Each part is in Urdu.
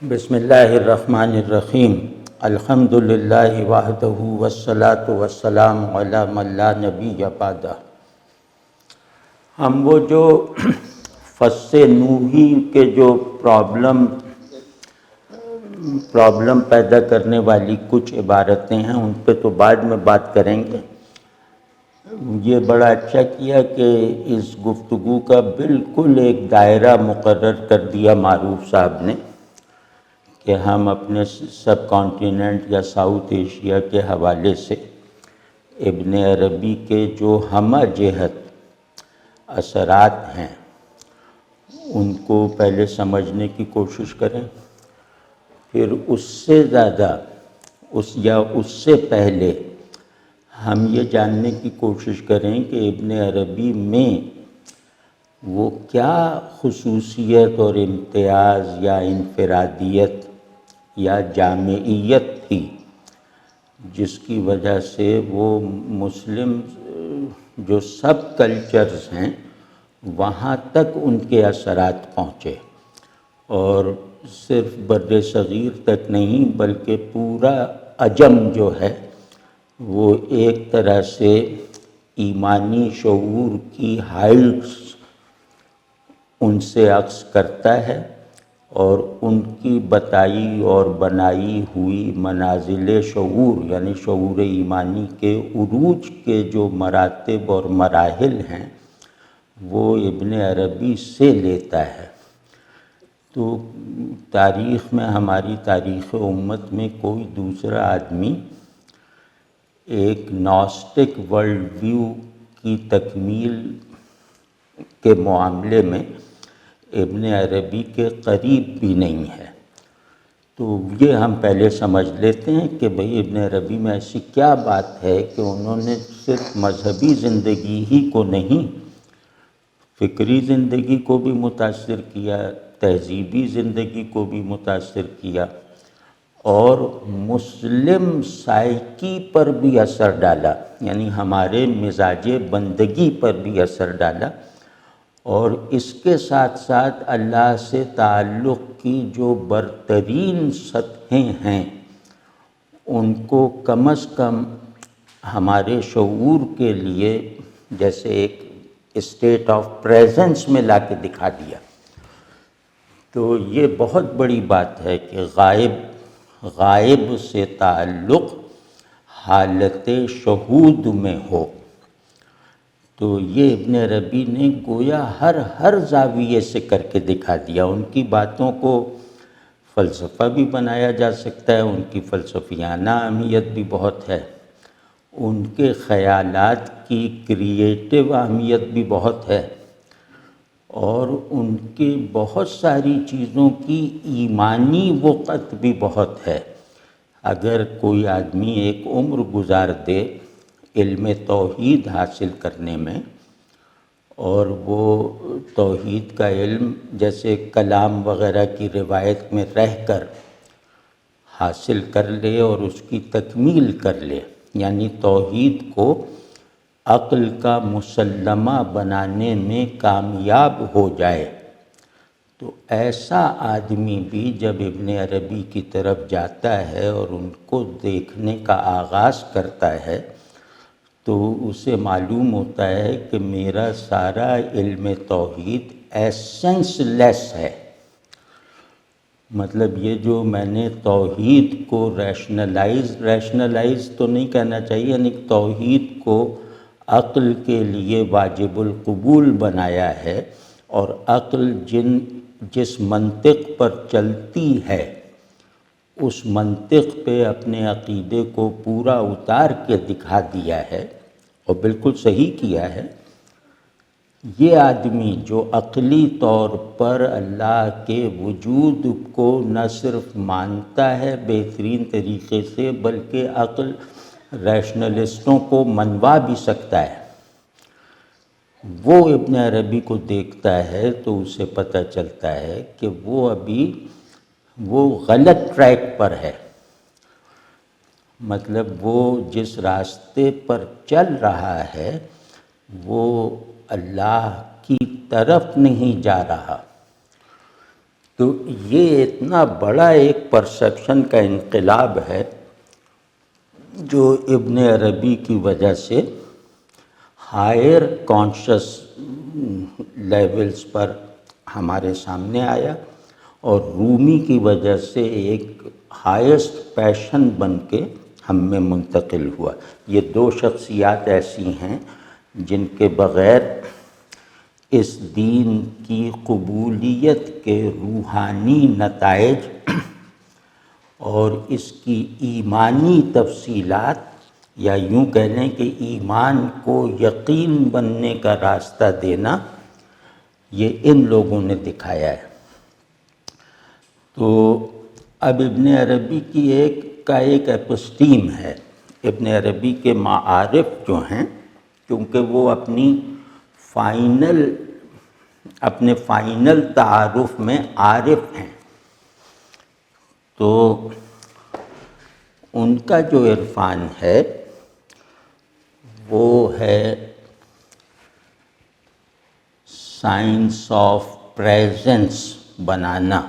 بسم اللہ الرحمن الرحیم الحمد للہ وحدہ والصلاة والسلام علی من لا نبی بعدہ۔ ہم وہ جو فص نوحی کے جو پرابلم پیدا کرنے والی کچھ عبارتیں ہیں ان پہ تو بعد میں بات کریں گے۔ یہ بڑا اچھا کیا کہ اس گفتگو کا بالکل ایک دائرہ مقرر کر دیا معروف صاحب نے کہ ہم اپنے سب کانٹیننٹ یا ساؤتھ ایشیا کے حوالے سے ابن عربی کے جو ہمہ جہت اثرات ہیں ان کو پہلے سمجھنے کی کوشش کریں، پھر اس سے زیادہ اس سے پہلے ہم یہ جاننے کی کوشش کریں کہ ابن عربی میں وہ کیا خصوصیت اور امتیاز یا انفرادیت یا جامعیت تھی جس کی وجہ سے وہ مسلم جو سب کلچرز ہیں وہاں تک ان کے اثرات پہنچے، اور صرف بر صغیر تک نہیں بلکہ پورا عجم جو ہے وہ ایک طرح سے ایمانی شعور کی ہائٹس ان سے عکس کرتا ہے، اور ان کی بتائی اور بنائی ہوئی منازل شعور یعنی شعور ایمانی کے عروج کے جو مراتب اور مراحل ہیں وہ ابن عربی سے لیتا ہے۔ تو تاریخ میں، ہماری تاریخ امت میں کوئی دوسرا آدمی ایک نوسٹک ورلڈ ویو کی تکمیل کے معاملے میں ابن عربی کے قریب بھی نہیں ہے۔ تو یہ ہم پہلے سمجھ لیتے ہیں کہ بھئی ابن عربی میں ایسی کیا بات ہے کہ انہوں نے صرف مذہبی زندگی ہی کو نہیں، فکری زندگی کو بھی متاثر کیا، تہذیبی زندگی کو بھی متاثر کیا، اور مسلم سائیکی پر بھی اثر ڈالا، یعنی ہمارے مزاج بندگی پر بھی اثر ڈالا، اور اس کے ساتھ ساتھ اللہ سے تعلق کی جو برترین سطحیں ہیں ان کو کم از کم ہمارے شعور کے لیے جیسے ایک اسٹیٹ آف پریزنس میں لا کے دکھا دیا۔ تو یہ بہت بڑی بات ہے کہ غائب سے تعلق حالت شہود میں ہو۔ تو یہ ابن عربی نے گویا ہر زاویے سے کر کے دکھا دیا۔ ان کی باتوں کو فلسفہ بھی بنایا جا سکتا ہے، ان کی فلسفیانہ اہمیت بھی بہت ہے، ان کے خیالات کی کریٹیو اہمیت بھی بہت ہے، اور ان کی بہت ساری چیزوں کی ایمانی وقعت بھی بہت ہے۔ اگر کوئی آدمی ایک عمر گزار دے علم توحید حاصل کرنے میں، اور وہ توحید کا علم جیسے کلام وغیرہ کی روایت میں رہ کر حاصل کر لے اور اس کی تکمیل کر لے، یعنی توحید کو عقل کا مسلمہ بنانے میں کامیاب ہو جائے، تو ایسا آدمی بھی جب ابن عربی کی طرف جاتا ہے اور ان کو دیکھنے کا آغاز کرتا ہے تو اسے معلوم ہوتا ہے کہ میرا سارا علم توحید ایسنس لیس ہے۔ مطلب یہ جو میں نے توحید کو ریشنلائز تو نہیں کہنا چاہیے، یعنی توحید کو عقل کے لیے واجب القبول بنایا ہے، اور عقل جس منطق پر چلتی ہے اس منطق پہ اپنے عقیدے کو پورا اتار کے دکھا دیا ہے، اور بالکل صحیح کیا ہے۔ یہ آدمی جو عقلی طور پر اللہ کے وجود کو نہ صرف مانتا ہے بہترین طریقے سے بلکہ عقل ریشنلسٹوں کو منوا بھی سکتا ہے، وہ ابن عربی کو دیکھتا ہے تو اسے پتہ چلتا ہے کہ وہ غلط ٹریک پر ہے۔ مطلب وہ جس راستے پر چل رہا ہے وہ اللہ کی طرف نہیں جا رہا۔ تو یہ اتنا بڑا ایک پرسیپشن کا انقلاب ہے جو ابن عربی کی وجہ سے ہائر کانشس لیولز پر ہمارے سامنے آیا، اور رومی کی وجہ سے ایک ہائیسٹ پیشن بن کے ہم میں منتقل ہوا۔ یہ دو شخصیات ایسی ہیں جن کے بغیر اس دین کی قبولیت کے روحانی نتائج اور اس کی ایمانی تفصیلات، یا یوں کہہ لیں کہ ایمان کو یقین بننے کا راستہ دینا، یہ ان لوگوں نے دکھایا ہے۔ تو اب ابن عربی کی ایک اپسٹیم ہے۔ ابن عربی کے معارف جو ہیں، کیونکہ وہ اپنے فائنل تعارف میں عارف ہیں، تو ان کا جو عرفان ہے وہ ہے سائنس آف پریزنس بنانا،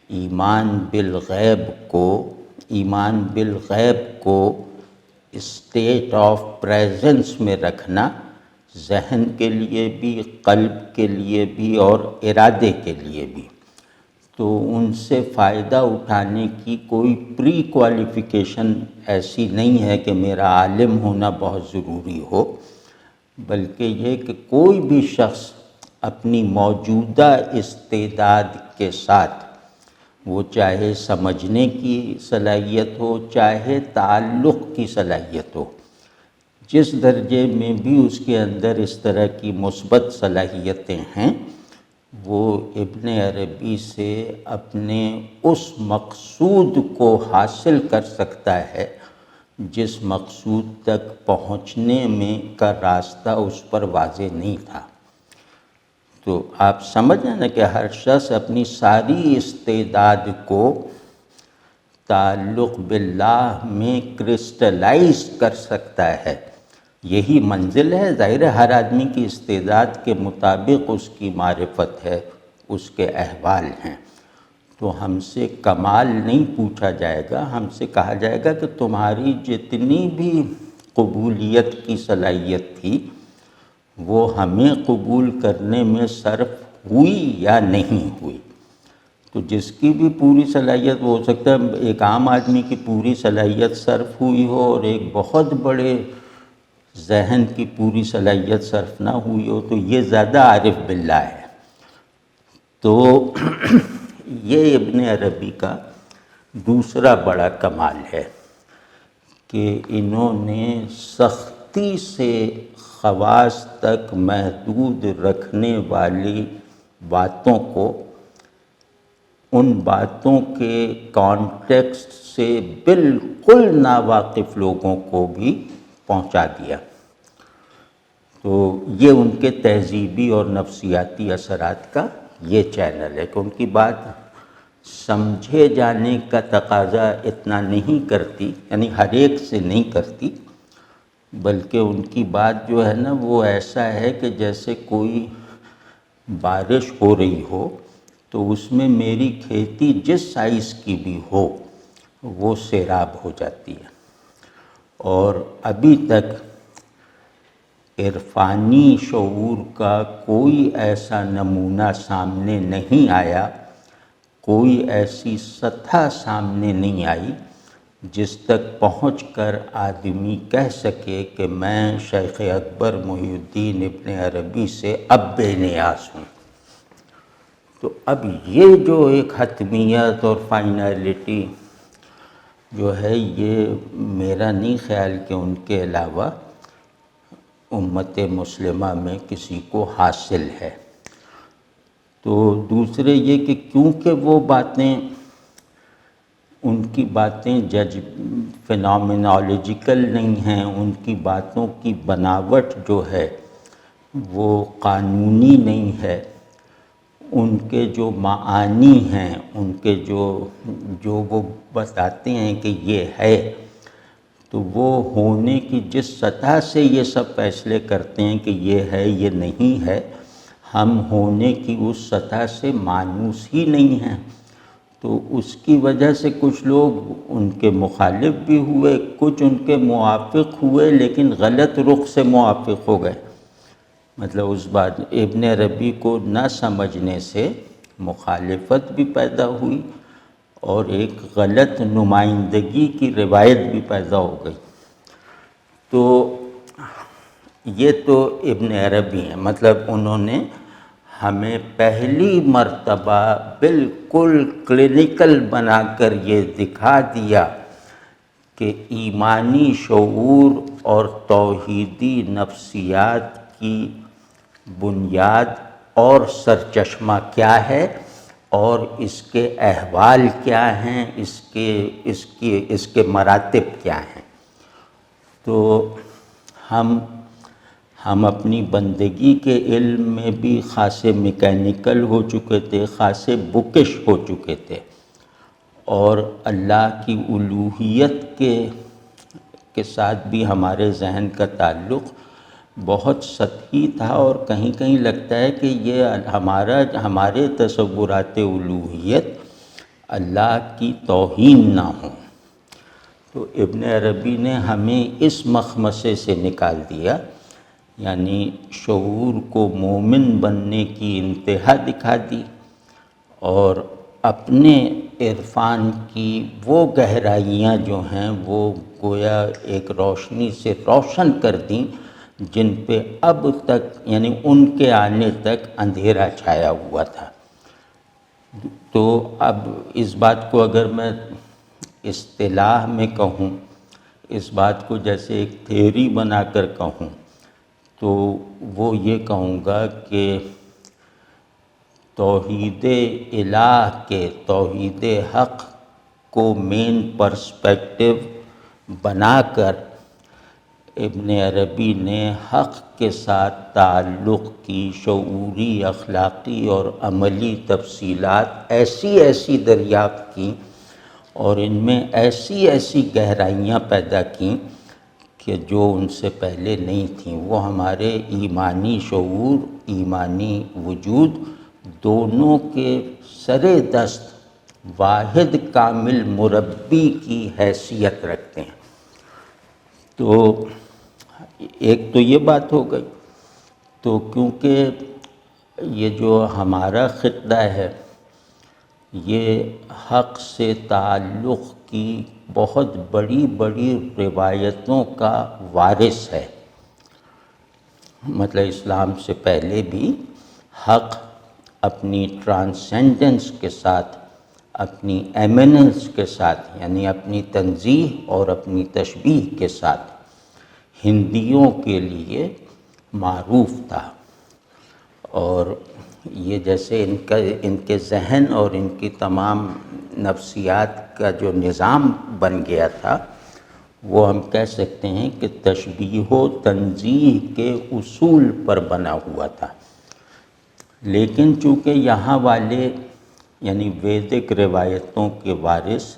ایمان بالغیب کو اسٹیٹ آف پریزنس میں رکھنا، ذہن کے لیے بھی، قلب کے لیے بھی اور ارادے کے لیے بھی۔ تو ان سے فائدہ اٹھانے کی کوئی پری کوالیفیکیشن ایسی نہیں ہے کہ میرا عالم ہونا بہت ضروری ہو، بلکہ یہ کہ کوئی بھی شخص اپنی موجودہ استعداد کے ساتھ، وہ چاہے سمجھنے کی صلاحیت ہو، چاہے تعلق کی صلاحیت ہو، جس درجے میں بھی اس کے اندر اس طرح کی مثبت صلاحیتیں ہیں، وہ ابن عربی سے اپنے اس مقصود کو حاصل کر سکتا ہے جس مقصود تک پہنچنے میں کا راستہ اس پر واضح نہیں تھا۔ تو آپ سمجھیں نا کہ ہر شخص اپنی ساری استعداد کو تعلق باللہ میں کرسٹلائز کر سکتا ہے، یہی منزل ہے۔ ظاہر ہے ہر آدمی کی استعداد کے مطابق اس کی معرفت ہے، اس کے احوال ہیں۔ تو ہم سے کمال نہیں پوچھا جائے گا، ہم سے کہا جائے گا کہ تمہاری جتنی بھی قبولیت کی صلاحیت تھی وہ ہمیں قبول کرنے میں صرف ہوئی یا نہیں ہوئی۔ تو جس کی بھی پوری صلاحیت، وہ ہو سکتا ہے ایک عام آدمی کی پوری صلاحیت صرف ہوئی ہو اور ایک بہت بڑے ذہن کی پوری صلاحیت صرف نہ ہوئی ہو، تو یہ زیادہ عارف باللہ ہے۔ تو یہ ابن عربی کا دوسرا بڑا کمال ہے کہ انہوں نے سختی سے خواص تک محدود رکھنے والی باتوں کو ان باتوں کے کانٹیکسٹ سے بالکل ناواقف لوگوں کو بھی پہنچا دیا۔ تو یہ ان کے تہذیبی اور نفسیاتی اثرات کا یہ چینل ہے کہ ان کی بات سمجھے جانے کا تقاضا اتنا نہیں کرتی، یعنی ہر ایک سے نہیں کرتی، بلکہ ان کی بات جو ہے نا وہ ایسا ہے کہ جیسے کوئی بارش ہو رہی ہو تو اس میں میری کھیتی جس سائز کی بھی ہو وہ سیراب ہو جاتی ہے۔ اور ابھی تک عرفانی شعور کا کوئی ایسا نمونہ سامنے نہیں آیا، کوئی ایسی سطح سامنے نہیں آئی جس تک پہنچ کر آدمی کہہ سکے کہ میں شیخ اکبر محی الدین ابن عربی سے اب بے نیاز ہوں۔ تو اب یہ جو ایک حتمیت اور فائنلٹی جو ہے، یہ میرا نہیں خیال کہ ان کے علاوہ امت مسلمہ میں کسی کو حاصل ہے۔ تو دوسرے یہ کہ کیونکہ وہ باتیں، ان کی باتیں فینومینالوجیکل نہیں ہیں، ان کی باتوں کی بناوٹ جو ہے وہ قانونی نہیں ہے، ان کے جو معانی ہیں، ان کے جو وہ بتاتے ہیں کہ یہ ہے، تو وہ ہونے کی جس سطح سے یہ سب فیصلے کرتے ہیں کہ یہ ہے یہ نہیں ہے، ہم ہونے کی اس سطح سے مانوس ہی نہیں ہیں، تو اس کی وجہ سے کچھ لوگ ان کے مخالف بھی ہوئے، کچھ ان کے موافق ہوئے، لیکن غلط رخ سے موافق ہو گئے۔ مطلب اس بات ابن عربی کو نہ سمجھنے سے مخالفت بھی پیدا ہوئی اور ایک غلط نمائندگی کی روایت بھی پیدا ہو گئی۔ تو یہ تو ابن عربی ہیں، مطلب انہوں نے ہمیں پہلی مرتبہ بالکل کلینکل بنا کر یہ دکھا دیا کہ ایمانی شعور اور توحیدی نفسیات کی بنیاد اور سرچشمہ کیا ہے اور اس کے احوال کیا ہیں، اس کے مراتب کیا ہیں۔ تو ہم اپنی بندگی کے علم میں بھی خاصے میکینیکل ہو چکے تھے، خاصے بکش ہو چکے تھے، اور اللہ کی الوہیت کے ساتھ بھی ہمارے ذہن کا تعلق بہت سطحی تھا، اور کہیں کہیں لگتا ہے کہ یہ ہمارے تصورات الوہیت اللہ کی توہین نہ ہوں۔ تو ابن عربی نے ہمیں اس مخمصے سے نکال دیا، یعنی شعور کو مومن بننے کی انتہا دکھا دی، اور اپنے عرفان کی وہ گہرائیاں جو ہیں وہ گویا ایک روشنی سے روشن کر دیں جن پہ اب تک، یعنی ان کے آنے تک اندھیرا چھایا ہوا تھا۔ تو اب اس بات کو اگر میں اصطلاح میں کہوں، اس بات کو جیسے ایک تھیوری بنا کر کہوں، تو وہ یہ کہوں گا کہ توحید الہ کے، توحید حق کو مین پرسپیکٹو بنا کر ابن عربی نے حق کے ساتھ تعلق کی شعوری، اخلاقی اور عملی تفصیلات ایسی دریافت کیں اور ان میں ایسی گہرائیاں پیدا کیں کہ جو ان سے پہلے نہیں تھیں۔ وہ ہمارے ایمانی شعور، ایمانی وجود دونوں کے سر دست واحد کامل مربی کی حیثیت رکھتے ہیں۔ تو ایک تو یہ بات ہو گئی۔ تو کیونکہ یہ جو ہمارا خطہ ہے یہ حق سے تعلق کی بہت بڑی روایتوں کا وارث ہے، مطلب اسلام سے پہلے بھی حق اپنی ٹرانسینڈنس کے ساتھ، اپنی ایمیننس کے ساتھ، یعنی اپنی تنزیہ اور اپنی تشبیہ کے ساتھ ہندیوں کے لیے معروف تھا، اور یہ جیسے ان کے ذہن اور ان کی تمام نفسیات کا جو نظام بن گیا تھا، وہ ہم کہہ سکتے ہیں کہ تشبیہ و تنزیہ کے اصول پر بنا ہوا تھا۔ لیکن چونکہ یہاں والے یعنی ویدک روایتوں کے وارث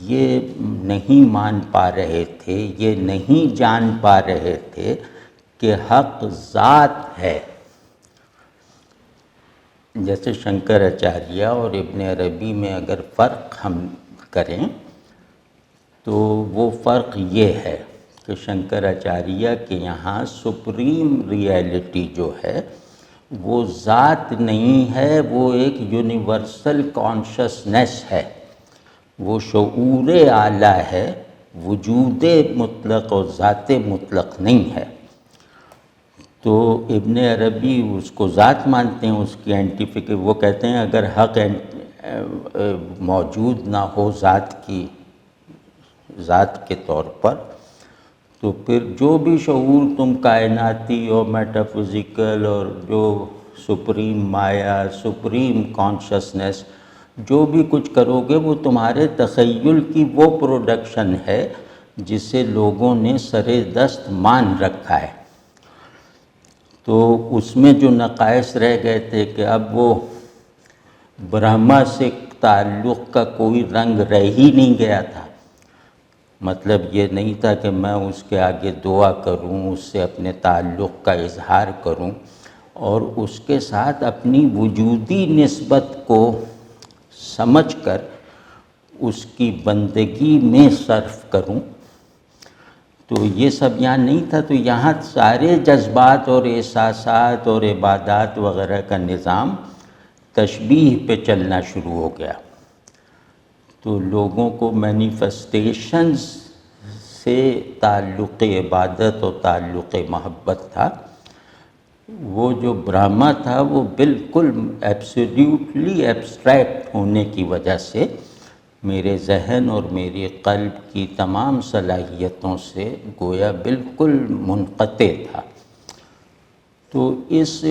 یہ نہیں مان پا رہے تھے، یہ نہیں جان پا رہے تھے کہ حق ذات ہے۔ جیسے شنکراچاریہ اور ابن عربی میں اگر فرق ہم کریں تو وہ فرق یہ ہے کہ شنکراچاریہ کے یہاں سپریم ریئلٹی جو ہے وہ ذات نہیں ہے، وہ ایک یونیورسل کانشسنس ہے، وہ شعور اعلیٰ ہے، وجود مطلق اور ذات مطلق نہیں ہے۔ تو ابن عربی اس کو ذات مانتے ہیں، اس کی اینٹیفک، وہ کہتے ہیں اگر حق موجود نہ ہو ذات کے طور پر، تو پھر جو بھی شعور تم کائناتی اور میٹافزیکل اور جو سپریم مایا، سپریم کانشسنس جو بھی کچھ کرو گے وہ تمہارے تخیل کی وہ پروڈکشن ہے جسے لوگوں نے سر دست مان رکھا ہے۔ تو اس میں جو نقائص رہ گئے تھے کہ اب وہ برہما سے تعلق کا کوئی رنگ رہ ہی نہیں گیا تھا، مطلب یہ نہیں تھا کہ میں اس کے آگے دعا کروں، اس سے اپنے تعلق کا اظہار کروں، اور اس کے ساتھ اپنی وجودی نسبت کو سمجھ کر اس کی بندگی میں صرف کروں، تو یہ سب یہاں نہیں تھا۔ تو یہاں سارے جذبات اور احساسات اور عبادات وغیرہ کا نظام تشبیہ پہ چلنا شروع ہو گیا۔ تو لوگوں کو مینیفیسٹیشنز سے تعلق عبادت اور تعلق محبت تھا۔ وہ جو برہما تھا وہ بالکل ایبسلیوٹلی ایبسٹریکٹ ہونے کی وجہ سے میرے ذہن اور میرے قلب کی تمام صلاحیتوں سے گویا بالکل منقطع تھا۔ تو اس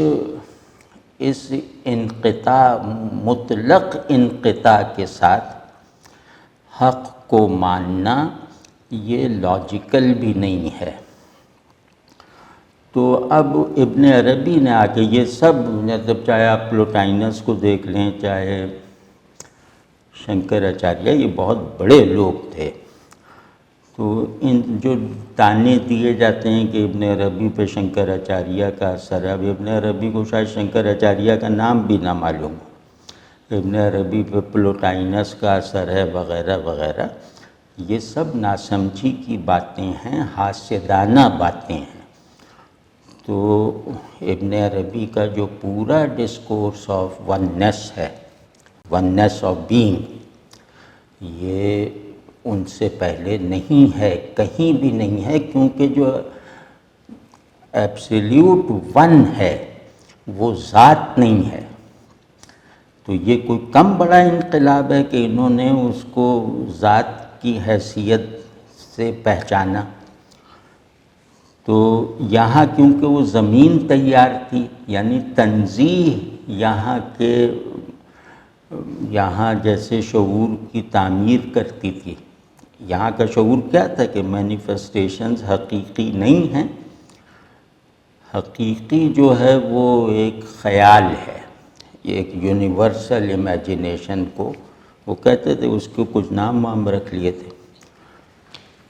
انقطاع، مطلق انقطاع کے ساتھ حق کو ماننا یہ لاجیکل بھی نہیں ہے۔ تو اب ابن عربی نے آ کے یہ سب، مطلب چاہے آپ پلوٹائنس کو دیکھ لیں، چاہے شنکراچاریہ، یہ بہت بڑے لوگ تھے۔ تو ان جو تانے دیے جاتے ہیں کہ ابن عربی پہ شنکراچاریہ کا اثر ہے، اب ابن عربی کو شاید شنکراچاریہ کا نام بھی نہ معلوم ہو، ابن عربی پہ پلوٹائنس کا اثر ہے وغیرہ وغیرہ، یہ سب ناسمجھی کی باتیں ہیں، حاسدانہ باتیں ہیں۔ تو ابن عربی کا جو پورا ڈسکورس آف وننس ہے، وننس آف بینگ، یہ ان سے پہلے نہیں ہے، کہیں بھی نہیں ہے، کیونکہ جو ایبسلیوٹ ون ہے وہ ذات نہیں ہے۔ تو یہ کوئی کم بڑا انقلاب ہے کہ انہوں نے اس کو ذات کی حیثیت سے پہچانا۔ تو یہاں کیونکہ وہ زمین تیار تھی، یعنی تنزیہ یہاں جیسے شعور کی تعمیر کرتی تھی، یہاں کا شعور کیا تھا کہ مینیفیسٹیشنز حقیقی نہیں ہیں، حقیقی جو ہے وہ ایک خیال ہے، ایک یونیورسل امیجنیشن کو وہ کہتے تھے، اس کو کچھ نام وام رکھ لیے تھے۔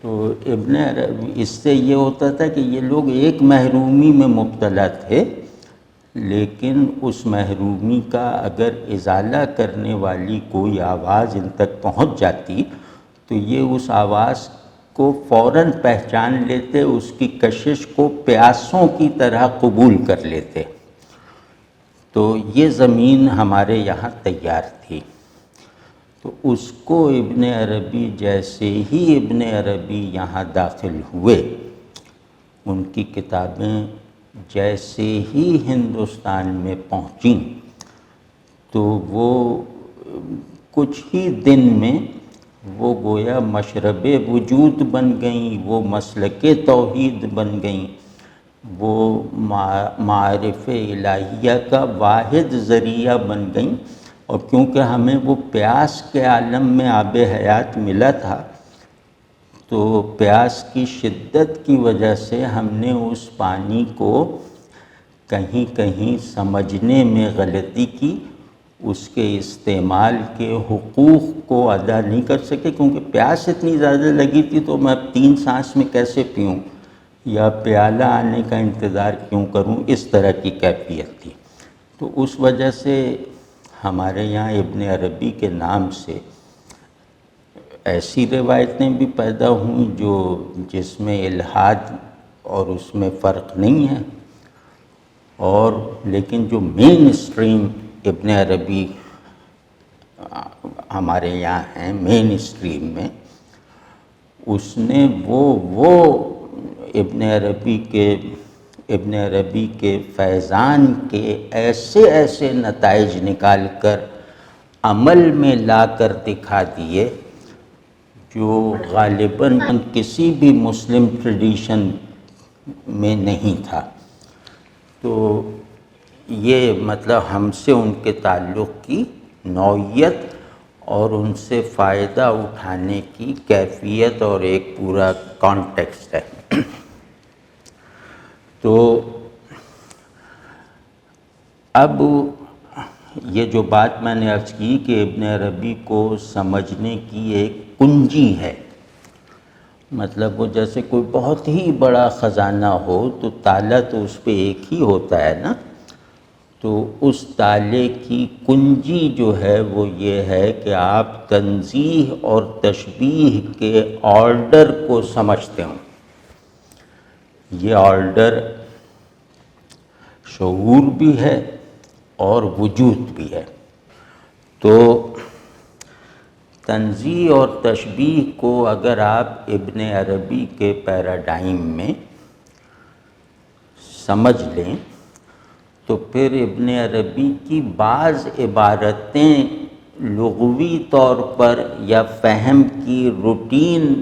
تو ابن عربی، اس سے یہ ہوتا تھا کہ یہ لوگ ایک محرومی میں مبتلا تھے، لیکن اس محرومی کا اگر ازالہ کرنے والی کوئی آواز ان تک پہنچ جاتی تو یہ اس آواز کو فوراً پہچان لیتے، اس کی کشش کو پیاسوں کی طرح قبول کر لیتے۔ تو یہ زمین ہمارے یہاں تیار تھی۔ تو اس کو ابن عربی، جیسے ہی ابن عربی یہاں داخل ہوئے، ان کی کتابیں جیسے ہی ہندوستان میں پہنچیں تو وہ کچھ ہی دن میں وہ گویا مشرب وجود بن گئیں، وہ مسلک توحید بن گئیں، وہ معارف الہیہ کا واحد ذریعہ بن گئیں۔ اور کیونکہ ہمیں وہ پیاس کے عالم میں آب حیات ملا تھا، تو پیاس کی شدت کی وجہ سے ہم نے اس پانی کو کہیں کہیں سمجھنے میں غلطی کی، اس کے استعمال کے حقوق کو ادا نہیں کر سکے، کیونکہ پیاس اتنی زیادہ لگی تھی تو میں اب 3 سانس میں کیسے پیوں، یا پیالہ آنے کا انتظار کیوں کروں، اس طرح کی کیفیت تھی۔ تو اس وجہ سے ہمارے یہاں ابن عربی کے نام سے ایسی روایتیں بھی پیدا ہوئیں جس میں الحاد اور اس میں فرق نہیں ہے، اور لیکن جو مین اسٹریم ابن عربی ہمارے یہاں ہیں، مین اسٹریم میں اس نے وہ ابن عربی کے فیضان کے ایسے نتائج نکال کر عمل میں لا کر دکھا دیے جو غالباً کسی بھی مسلم ٹریڈیشن میں نہیں تھا۔ تو یہ مطلب ہم سے ان کے تعلق کی نوعیت اور ان سے فائدہ اٹھانے کی کیفیت اور ایک پورا کانٹیکسٹ ہے۔ تو اب یہ جو بات میں نے عرض کی کہ ابن عربی کو سمجھنے کی ایک کنجی ہے، مطلب وہ جیسے کوئی بہت ہی بڑا خزانہ ہو تو تالا تو اس پہ ایک ہی ہوتا ہے نا، تو اس تالے کی کنجی جو ہے وہ یہ ہے کہ آپ تنزیہ اور تشبیہ کے آرڈر کو سمجھتے ہوں۔ یہ آرڈر شعور بھی ہے اور وجود بھی ہے۔ تو تنزیہ اور تشبیہ کو اگر آپ ابن عربی کے پیراڈائم میں سمجھ لیں تو پھر ابن عربی کی بعض عبارتیں لغوی طور پر یا فہم کی روٹین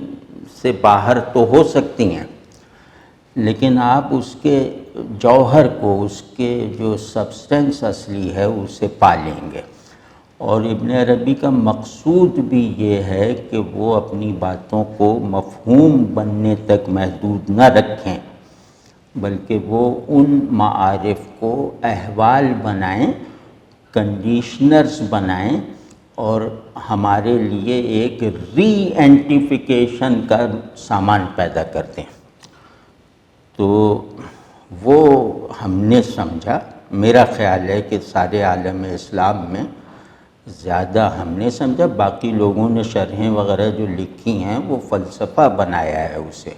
سے باہر تو ہو سکتی ہیں، لیکن آپ اس کے جوہر کو، اس کے جو سبسٹنس اصلی ہے اسے پا لیں گے۔ اور ابن عربی کا مقصود بھی یہ ہے کہ وہ اپنی باتوں کو مفہوم بننے تک محدود نہ رکھیں، بلکہ وہ ان معارف کو احوال بنائیں، کنڈیشنرز بنائیں اور ہمارے لیے ایک ری اینٹیفیکیشن کا سامان پیدا کرتے ہیں۔ تو وہ ہم نے سمجھا، میرا خیال ہے کہ سارے عالم اسلام میں زیادہ ہم نے سمجھا، باقی لوگوں نے شرحیں وغیرہ جو لکھی ہیں وہ فلسفہ بنایا ہے اسے،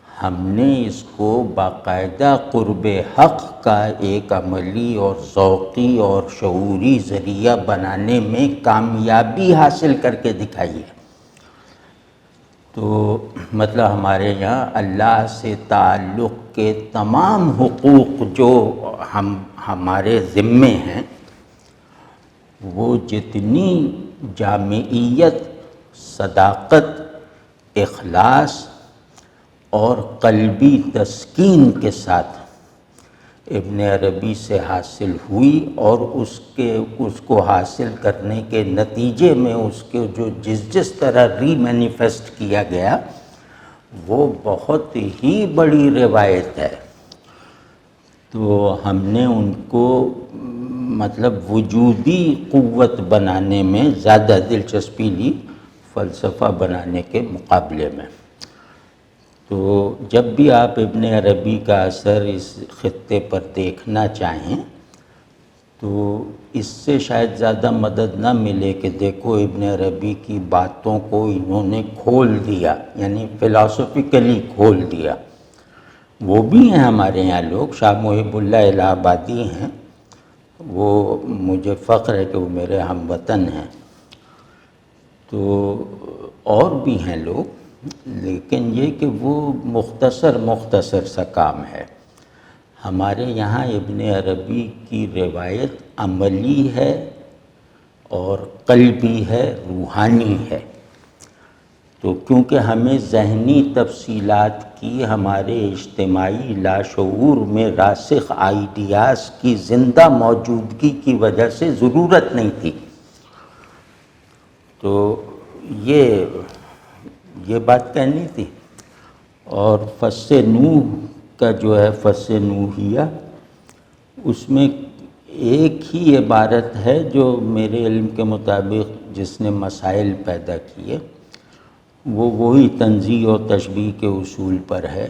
ہم نے اس کو باقاعدہ قرب حق کا ایک عملی اور ذوقی اور شعوری ذریعہ بنانے میں کامیابی حاصل کر کے دکھائی ہے۔ تو مطلب ہمارے یہاں اللہ سے تعلق کے تمام حقوق جو ہمارے ذمے ہیں، وہ جتنی جامعیت، صداقت، اخلاص اور قلبی تسکین کے ساتھ ابن عربی سے حاصل ہوئی اور اس کو حاصل کرنے کے نتیجے میں اس کے جو جس طرح ری مینیفیسٹ کیا گیا وہ بہت ہی بڑی روایت ہے۔ تو ہم نے ان کو مطلب وجودی قوت بنانے میں زیادہ دلچسپی لی فلسفہ بنانے کے مقابلے میں۔ تو جب بھی آپ ابن عربی کا اثر اس خطے پر دیکھنا چاہیں تو اس سے شاید زیادہ مدد نہ ملے کہ دیکھو ابن عربی کی باتوں کو انہوں نے کھول دیا، یعنی فلاسفیکلی کھول دیا۔ وہ بھی ہیں ہمارے یہاں لوگ، شاہ محب اللہ الہ آبادی ہیں، وہ مجھے فخر ہے کہ وہ میرے ہم وطن ہیں، تو اور بھی ہیں لوگ، لیکن یہ کہ وہ مختصر سا کام ہے۔ ہمارے یہاں ابن عربی کی روایت عملی ہے اور قلبی ہے، روحانی ہے۔ تو کیونکہ ہمیں ذہنی تفصیلات کی ہمارے اجتماعی لاشعور میں راسخ آئیڈیاز کی زندہ موجودگی کی وجہ سے ضرورت نہیں تھی، تو یہ بات کہنی تھی۔ اور فص نوح کا جو ہے فص نوحیہ، اس میں ایک ہی عبارت ہے جو میرے علم کے مطابق جس نے مسائل پیدا کیے، وہی تنزیہ و تشبیہ کے اصول پر ہے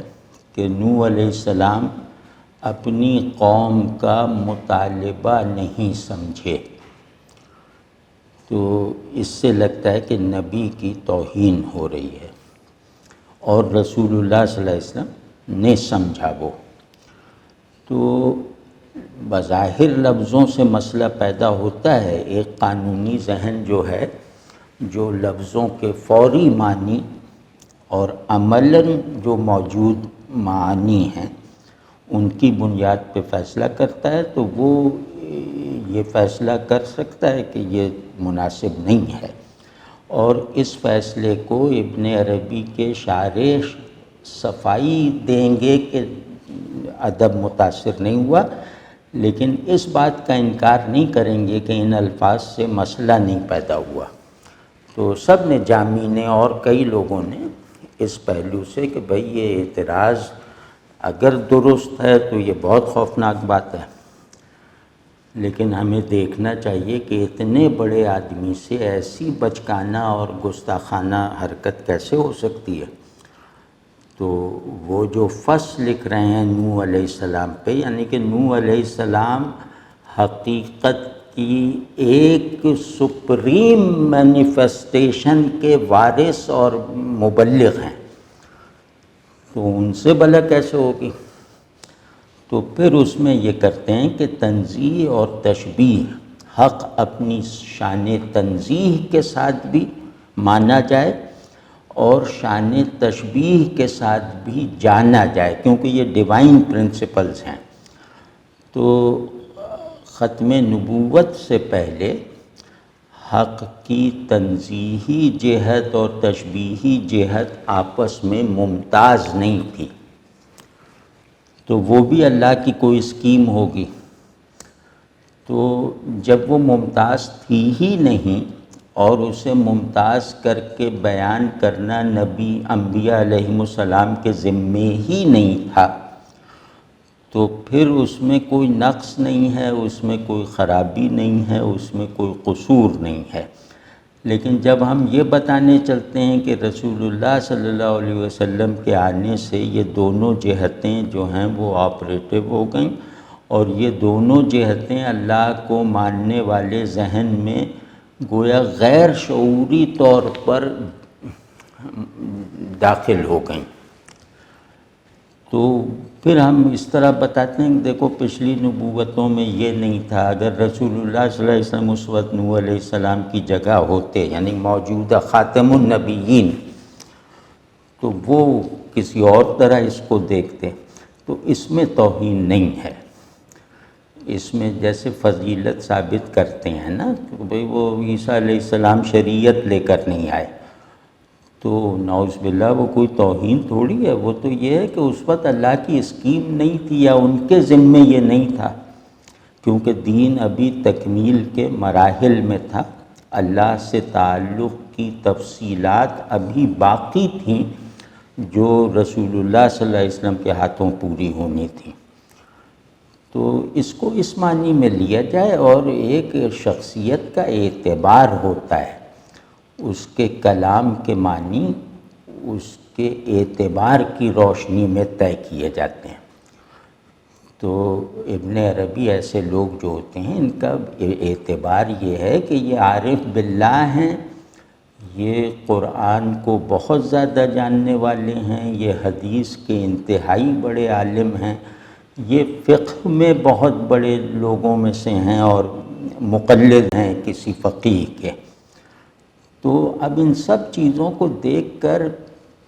کہ نوح علیہ السلام اپنی قوم کا مطالبہ نہیں سمجھے۔ تو اس سے لگتا ہے کہ نبی کی توہین ہو رہی ہے، اور رسول اللہ صلی اللہ علیہ وسلم نے سمجھا وہ۔ تو بظاہر لفظوں سے مسئلہ پیدا ہوتا ہے، ایک قانونی ذہن جو ہے جو لفظوں کے فوری معنی اور عملاً جو موجود معانی ہیں ان کی بنیاد پہ فیصلہ کرتا ہے، تو وہ یہ فیصلہ کر سکتا ہے کہ یہ مناسب نہیں ہے، اور اس فیصلے کو ابن عربی کے شارح صفائی دیں گے کہ ادب متاثر نہیں ہوا، لیکن اس بات کا انکار نہیں کریں گے کہ ان الفاظ سے مسئلہ نہیں پیدا ہوا۔ تو سب نے، جامی نے اور کئی لوگوں نے اس پہلو سے کہ بھئی یہ اعتراض اگر درست ہے تو یہ بہت خوفناک بات ہے، لیکن ہمیں دیکھنا چاہیے کہ اتنے بڑے آدمی سے ایسی بچکانہ اور گستاخانہ حرکت کیسے ہو سکتی ہے۔ تو تو وہ جو فصل لکھ رہے ہیں نوح علیہ السلام پہ، یعنی کہ نوح علیہ السلام حقیقت کی ایک سپریم مینیفیسٹیشن کے وارث اور مبلغ ہیں، تو ان سے بھلا کیسے ہوگی؟ تو پھر اس میں یہ کرتے ہیں کہ تنزیہ اور تشبیہ، حق اپنی شان تنزیہ کے ساتھ بھی مانا جائے اور شان تشبیہ کے ساتھ بھی جانا جائے، کیونکہ یہ ڈیوائن پرنسپلز ہیں۔ تو ختم نبوت سے پہلے حق کی تنزیہی جہت اور تشبیہی جہت آپس میں ممتاز نہیں تھی، تو وہ بھی اللہ کی کوئی اسکیم ہوگی۔ تو جب وہ ممتاز تھی ہی نہیں اور اسے ممتاز کر کے بیان کرنا نبی انبیاء علیہم السلام کے ذمے ہی نہیں تھا، تو پھر اس میں کوئی نقص نہیں ہے، اس میں کوئی خرابی نہیں ہے، اس میں کوئی قصور نہیں ہے۔ لیکن جب ہم یہ بتانے چلتے ہیں کہ رسول اللہ صلی اللہ علیہ وسلم کے آنے سے یہ دونوں جہتیں جو ہیں وہ آپریٹو ہو گئیں، اور یہ دونوں جہتیں اللہ کو ماننے والے ذہن میں گویا غیر شعوری طور پر داخل ہو گئیں، تو پھر ہم اس طرح بتاتے ہیں کہ دیکھو پچھلی نبوتوں میں یہ نہیں تھا۔ اگر رسول اللہ صلی اللہ علیہ وسلم اس وقت نوح علیہ السلام کی جگہ ہوتے، یعنی موجودہ خاتم النبیین، تو وہ کسی اور طرح اس کو دیکھتے۔ تو اس میں توہین نہیں ہے، اس میں جیسے فضیلت ثابت کرتے ہیں نا کہ بھئی وہ عیسیٰ علیہ السلام شریعت لے کر نہیں آئے، تو نعوذ باللہ وہ کوئی توہین تھوڑی ہے، وہ تو یہ ہے کہ اس وقت اللہ کی اسکیم نہیں تھی یا ان کے ذمے یہ نہیں تھا، کیونکہ دین ابھی تکمیل کے مراحل میں تھا، اللہ سے تعلق کی تفصیلات ابھی باقی تھیں جو رسول اللہ صلی اللہ علیہ وسلم کے ہاتھوں پوری ہونی تھیں۔ تو اس کو اس معنی میں لیا جائے، اور ایک شخصیت کا اعتبار ہوتا ہے، اس کے کلام کے معنی اس کے اعتبار کی روشنی میں طے کیے جاتے ہیں۔ تو ابن عربی ایسے لوگ جو ہوتے ہیں ان کا اعتبار یہ ہے کہ یہ عارف باللہ ہیں، یہ قرآن کو بہت زیادہ جاننے والے ہیں، یہ حدیث کے انتہائی بڑے عالم ہیں، یہ فقہ میں بہت بڑے لوگوں میں سے ہیں اور مقلد ہیں کسی فقیہ کے۔ تو اب ان سب چیزوں کو دیکھ کر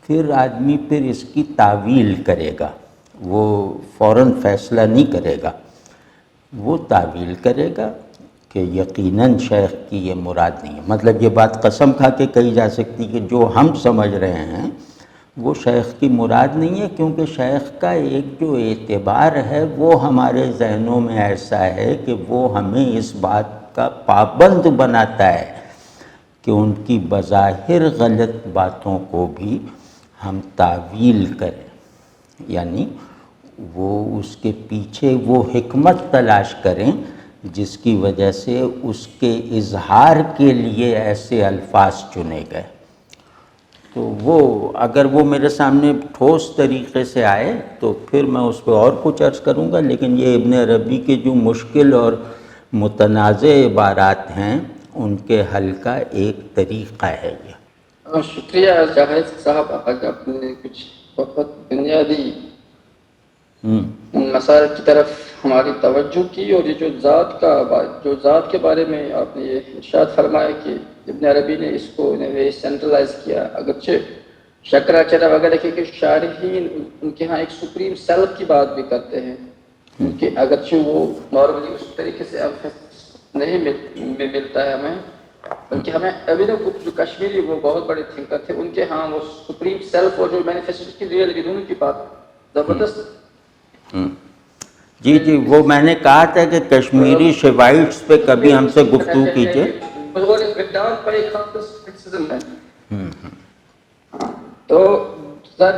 پھر آدمی پھر اس کی تعویل کرے گا، وہ فوراً فیصلہ نہیں کرے گا، وہ تعویل کرے گا کہ یقیناً شیخ کی یہ مراد نہیں ہے۔ مطلب یہ بات قسم کھا کے کہی جا سکتی کہ جو ہم سمجھ رہے ہیں وہ شیخ کی مراد نہیں ہے، کیونکہ شیخ کا ایک جو اعتبار ہے وہ ہمارے ذہنوں میں ایسا ہے کہ وہ ہمیں اس بات کا پابند بناتا ہے کہ ان کی بظاہر غلط باتوں کو بھی ہم تعویل کریں، یعنی وہ اس کے پیچھے وہ حکمت تلاش کریں جس کی وجہ سے اس کے اظہار کے لیے ایسے الفاظ چنے گئے۔ تو وہ اگر وہ میرے سامنے ٹھوس طریقے سے آئے تو پھر میں اس پہ اور کچھ عرض کروں گا، لیکن یہ ابن عربی کے جو مشکل اور متنازع عبارات ہیں ان کے حل کا ایک طریقہ ہے یہ۔ شکریہ جاہد صاحب، آج آپ نے کچھ بہت بنیادی مسائل کی طرف ہماری توجہ کی، اور یہ جو ذات کے بارے میں آپ نے یہ ارشاد فرمایا کہ ابن عربی نے اس کو سینٹرلائز کیا، اگرچہ شکراچرہ وغیرہ کے شارحین ان کے ہاں ایک سپریم سیلف کی بات بھی کرتے ہیں، کہ اگرچہ وہ نارملی اس طریقے سے نہیں ملتا ہے ہمیں، بلکہ ہمیں ابھی جو کشمیری وہ بہت بڑے تھنکر تھے، ان کے ہاں وہ سپریم سیلف اور جو مینیفیسٹو کی ریئلٹی دونوں کی بات زبردست۔ جی جی، وہ میں نے کہا تھا کہ کشمیری شیوائٹس پہ کبھی ہم سے گفتگو کیجئے۔ تو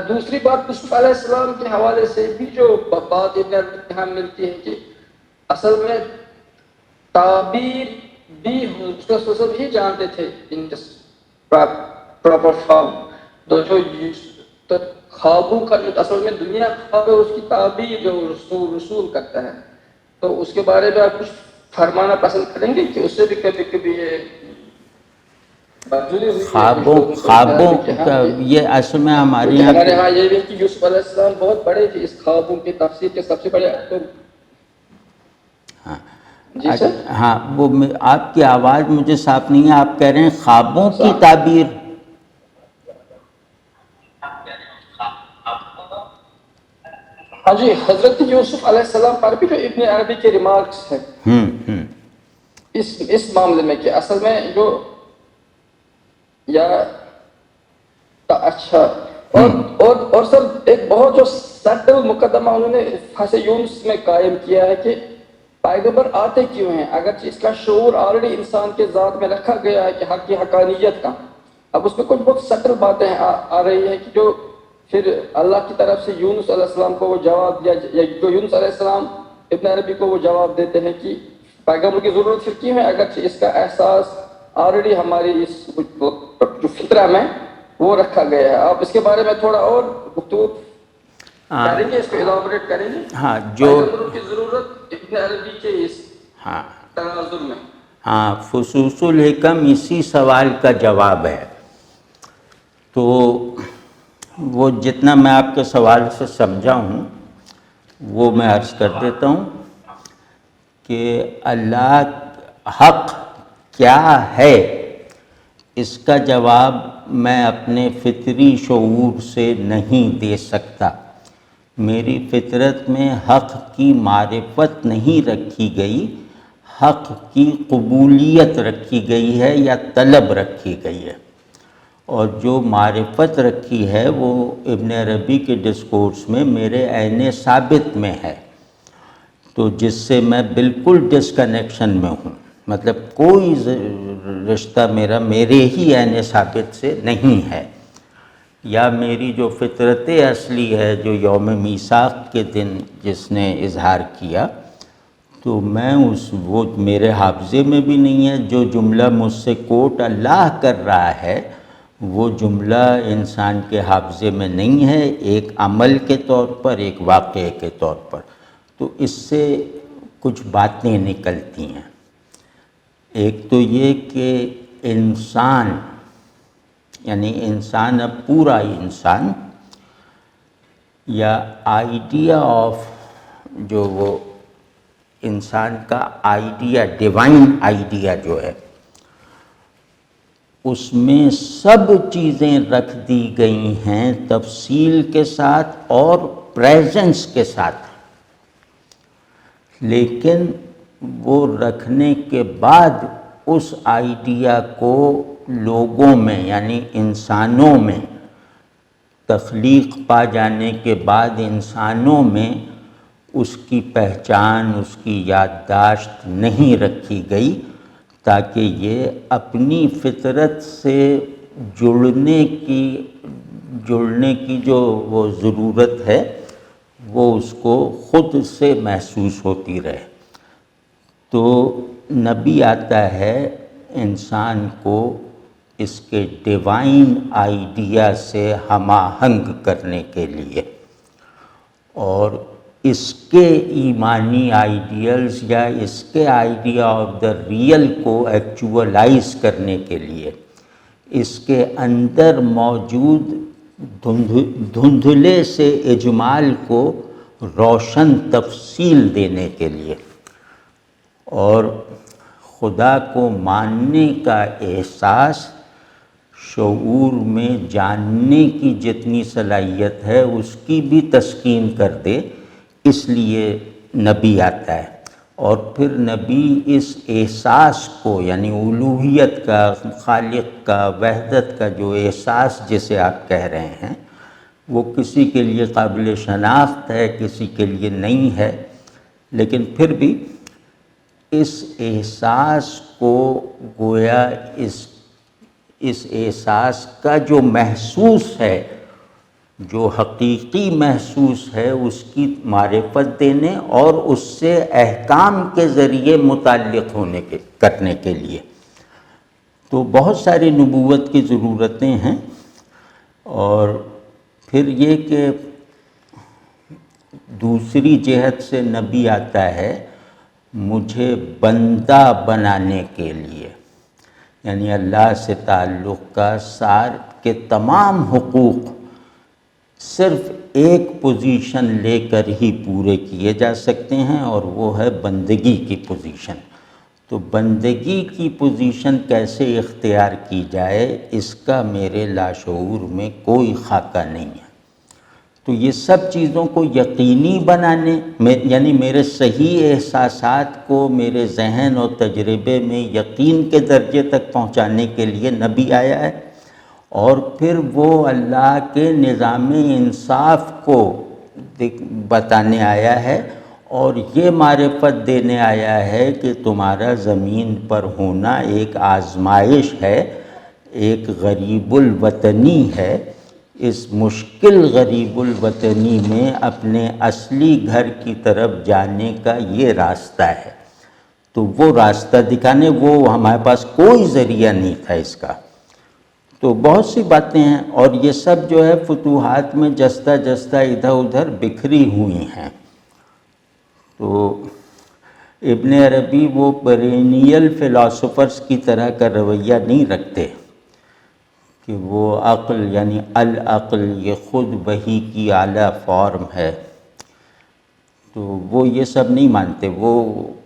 دوسری بات یوسف علیہ السلام کے حوالے سے بھی جو بات یہاں ملتی ہے کہ اصل میں تعبیر بھی اس کا سوسب ہی جانتے تھے ان پراپر فارم، تو جو خوابوں کا جو اصل میں دنیا خواب ہے اس کی تعبیر جو رسول کرتا ہے، تو اس کے بارے میں آپ کچھ فرمانا پسند کریں گے کہ اس سے بھی کبھی کبھی یہ بدلی ہوئی ہے خوابوں کا یہ اصل میں ہمارے کیونکہ ہمارے یہاں ہاں یہ بھی کہ یوسف علیہ السلام بہت بڑے تھے، اس خوابوں کی تفسیر کے سب سے بڑے جی سر ہاں وہ آپ کی آواز مجھے صاف نہیں ہے، آپ کہہ رہے ہیں خوابوں کی صاف؟ تعبیر؟ ہاں جی، حضرت یوسف علیہ السلام پر بھی جو ابن عربی کے ریمارکس ہیں اس معاملے میں کہ اصل میں جو یا اچھا اور سر ایک بہت جو سٹل مقدمہ انہوں نے فصل یونس میں قائم کیا ہے کہ پیغمبر آتے کیوں ہیں، اگرچہ اس کا شعور آلریڈی انسان کے ذات میں رکھا گیا ہے کہ حق کی حقانیت کا، اب اس میں کچھ بہت سٹل باتیں آ رہی ہیں کہ جو پھر اللہ کی طرف سے یونس علیہ السلام کو وہ جواب دیا، یا جو یونس علیہ السلام ابن عربی کو وہ جواب دیتے ہیں کہ پیغمبر کی ضرورت پھر کیوں ہے، اگرچہ اس کا احساس آلریڈی ہماری اس جو فطرہ میں وہ رکھا گیا ہے۔ آپ اس کے بارے میں تھوڑا اور گفتگو کریں گے، اس کو ایلابوریٹ کریں گے؟ ہاں جو پیغمبر کی ضرورت ابن عربی کے اس تناظر میں فصوص الحکم اسی سوال کا جواب ہے۔ تو وہ جتنا میں آپ کے سوال سے سمجھا ہوں وہ میں عرض کر دیتا ہوں کہ اللہ حق کیا ہے، اس کا جواب میں اپنے فطری شعور سے نہیں دے سکتا۔ میری فطرت میں حق کی معرفت نہیں رکھی گئی، حق کی قبولیت رکھی گئی ہے یا طلب رکھی گئی ہے، اور جو معرفت رکھی ہے وہ ابن عربی کے ڈسکورس میں میرے عین ثابت میں ہے، تو جس سے میں بالکل ڈسکنیکشن میں ہوں، مطلب کوئی رشتہ میرے ہی عین ثابت سے نہیں ہے، یا میری جو فطرت اصلی ہے جو یوم میثاق کے دن جس نے اظہار کیا، تو میں وہ میرے حافظے میں بھی نہیں ہے۔ جو جملہ مجھ سے کوٹ اللہ کر رہا ہے وہ جملہ انسان کے حافظے میں نہیں ہے، ایک عمل کے طور پر، ایک واقعے کے طور پر، تو اس سے کچھ باتیں نکلتی ہیں۔ ایک تو یہ کہ انسان، یعنی انسان اب پورا انسان، یا آئیڈیا آف جو وہ انسان کا آئیڈیا، ڈیوائن آئیڈیا جو ہے، اس میں سب چیزیں رکھ دی گئی ہیں تفصیل کے ساتھ اور پریزنس کے ساتھ، لیکن وہ رکھنے کے بعد اس آئیڈیا کو لوگوں میں یعنی انسانوں میں، تخلیق پا جانے کے بعد انسانوں میں اس کی پہچان، اس کی یادداشت نہیں رکھی گئی، تاکہ یہ اپنی فطرت سے جڑنے کی جو وہ ضرورت ہے وہ اس کو خود سے محسوس ہوتی رہے۔ تو نبی آتا ہے انسان کو اس کے ڈیوائن آئیڈیا سے ہم آہنگ کرنے کے لیے، اور اس کے ایمانی آئیڈیلز یا اس کے آئیڈیا آف دا ریئل کو ایکچولائز کرنے کے لیے، اس کے اندر موجود دھندلے سے اجمال کو روشن تفصیل دینے کے لیے، اور خدا کو ماننے کا احساس شعور میں جاننے کی جتنی صلاحیت ہے اس کی بھی تسکین کر دے، اس لیے نبی آتا ہے۔ اور پھر نبی اس احساس کو یعنی الوہیت کا، خالق کا، وحدت کا جو احساس جسے آپ کہہ رہے ہیں، وہ کسی کے لیے قابل شناخت ہے، کسی کے لیے نہیں ہے، لیکن پھر بھی اس احساس کو گویا اس احساس کا جو محسوس ہے، جو حقیقی محسوس ہے، اس کی معرفت دینے اور اس سے احکام کے ذریعے متعلق کرنے کے لیے۔ تو بہت ساری نبوت کی ضرورتیں ہیں، اور پھر یہ کہ دوسری جہت سے نبی آتا ہے مجھے بندہ بنانے کے لیے، یعنی اللہ سے تعلق کا سار کے تمام حقوق صرف ایک پوزیشن لے کر ہی پورے کیے جا سکتے ہیں، اور وہ ہے بندگی کی پوزیشن۔ تو بندگی کی پوزیشن کیسے اختیار کی جائے اس کا میرے لاشعور میں کوئی خاکہ نہیں ہے۔ تو یہ سب چیزوں کو یقینی بنانے یعنی میرے صحیح احساسات کو میرے ذہن اور تجربے میں یقین کے درجے تک پہنچانے کے لیے نبی آیا ہے، اور پھر وہ اللہ کے نظام انصاف کو بتانے آیا ہے، اور یہ معرفت دینے آیا ہے کہ تمہارا زمین پر ہونا ایک آزمائش ہے، ایک غریب الوطنی ہے۔ اس مشکل غریب الوطنی میں اپنے اصلی گھر کی طرف جانے کا یہ راستہ ہے۔ تو وہ راستہ دکھانے، وہ ہمارے پاس کوئی ذریعہ نہیں تھا اس کا۔ تو بہت سی باتیں ہیں، اور یہ سب جو ہے فتوحات میں جستہ جستہ ادھر ادھر بکھری ہوئی ہیں۔ تو ابن عربی وہ پیرینیل فلاسفرز کی طرح کا رویہ نہیں رکھتے کہ وہ عقل یعنی العقل یہ خود وحی کی اعلیٰ فارم ہے، تو وہ یہ سب نہیں مانتے۔ وہ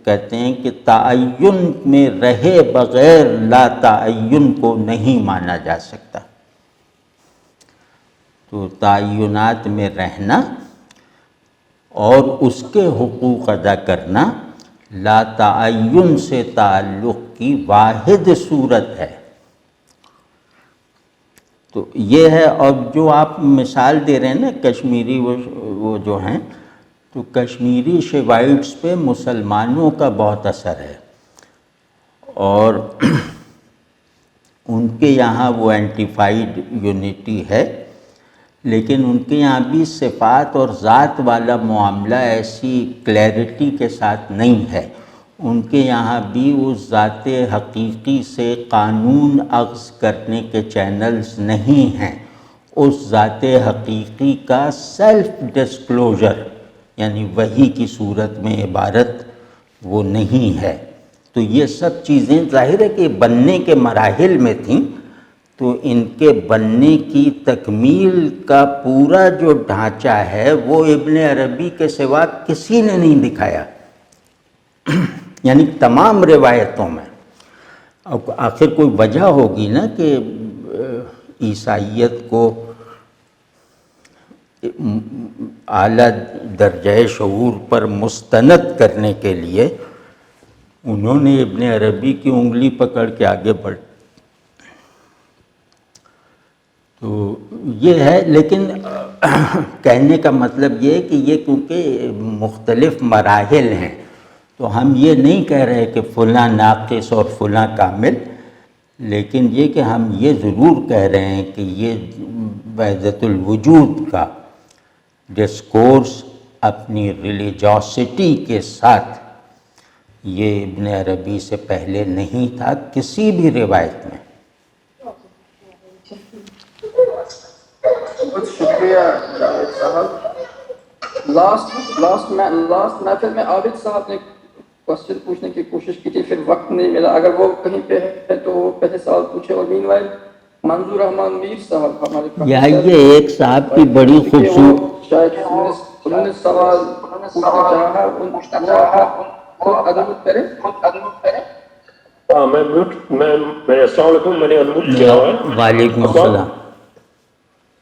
کہتے ہیں کہ تعین میں رہے بغیر لا تعین کو نہیں مانا جا سکتا۔ تو تعینات میں رہنا اور اس کے حقوق ادا کرنا لا تعین سے تعلق کی واحد صورت ہے۔ تو یہ ہے۔ اور جو آپ مثال دے رہے ہیں نا کشمیری وہ جو ہیں، تو کشمیری شیوائٹس پہ مسلمانوں کا بہت اثر ہے، اور ان کے یہاں وہ اینٹیفائڈ یونٹی ہے، لیکن ان کے یہاں بھی صفات اور ذات والا معاملہ ایسی کلیئرٹی کے ساتھ نہیں ہے۔ ان کے یہاں بھی اس ذات حقیقی سے قانون اخذ کرنے کے چینلز نہیں ہیں۔ اس ذات حقیقی کا سیلف ڈسکلوجر یعنی وحی کی صورت میں عبارت وہ نہیں ہے۔ تو یہ سب چیزیں ظاہر ہے کہ بننے کے مراحل میں تھیں، تو ان کے بننے کی تکمیل کا پورا جو ڈھانچہ ہے وہ ابن عربی کے سوا کسی نے نہیں دکھایا، یعنی تمام روایتوں میں۔ اب آخر کوئی وجہ ہوگی نا کہ عیسائیت کو اعلیٰ درجہ شعور پر مستند کرنے کے لیے انہوں نے ابن عربی کی انگلی پکڑ کے آگے بڑھ۔ تو یہ ہے، لیکن کہنے کا مطلب یہ ہے کہ یہ کیونکہ مختلف مراحل ہیں، تو ہم یہ نہیں کہہ رہے کہ فلاں ناقص اور فلاں کامل، لیکن یہ کہ ہم یہ ضرور کہہ رہے ہیں کہ یہ وحدت الوجود کا ڈسکورس اپنی ریلیجوسٹی کے ساتھ یہ ابن عربی سے پہلے نہیں تھا کسی بھی روایت میں۔ بہت شکریہ جاوید صاحب۔ لاسٹ محفل میں عابد صاحب نے کوشچن پوچھنے کی کوشش کی تھی، پھر وقت نہیں ملا۔ اگر وہ کہیں پہ ہے تو وہ پہلے سوال پوچھے، اور مین وائل منظور رحمان میر صاحب ہمارے یہ ایک صاحب کی بڑی خوبصورت شاید انہوں نے سوال پوچھنا چاہا ہے، خود ادب کریں۔ میں السلام علیکم، میں نے انموٹ کیا ہوا ہے۔ وعلیکم السلام۔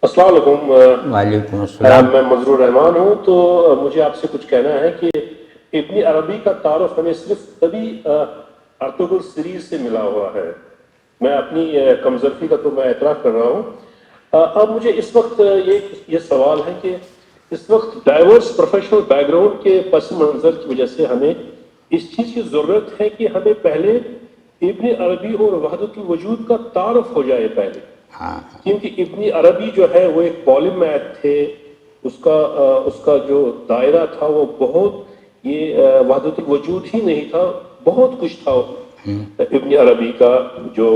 السلام علیکم۔ وعلیکم السلام۔ میں منظور رحمان ہوں، تو مجھے آپ سے کچھ کہنا ہے کہ ابن عربی کا تعارف ہمیں صرف تبھی ارطغرل سیریز سے ملا ہوا ہے۔ میں اپنی کمزرفی کا تو میں اعتراف کر رہا ہوں۔ اب مجھے اس وقت یہ سوال ہے کہ اس وقت ڈائیورس پروفیشنل بیک گراؤنڈ کے پس منظر کی وجہ سے ہمیں اس چیز کی ضرورت ہے کہ ہمیں پہلے ابن عربی اور وحدت الوجود کا تعارف ہو جائے پہلے، کیونکہ ابن عربی جو ہے وہ ایک پولیمیتھ تھے، اس کا جو دائرہ تھا وہ بہت، یہ وحدت الوجود ہی نہیں تھا، بہت کچھ تھا ابن عربی کا جو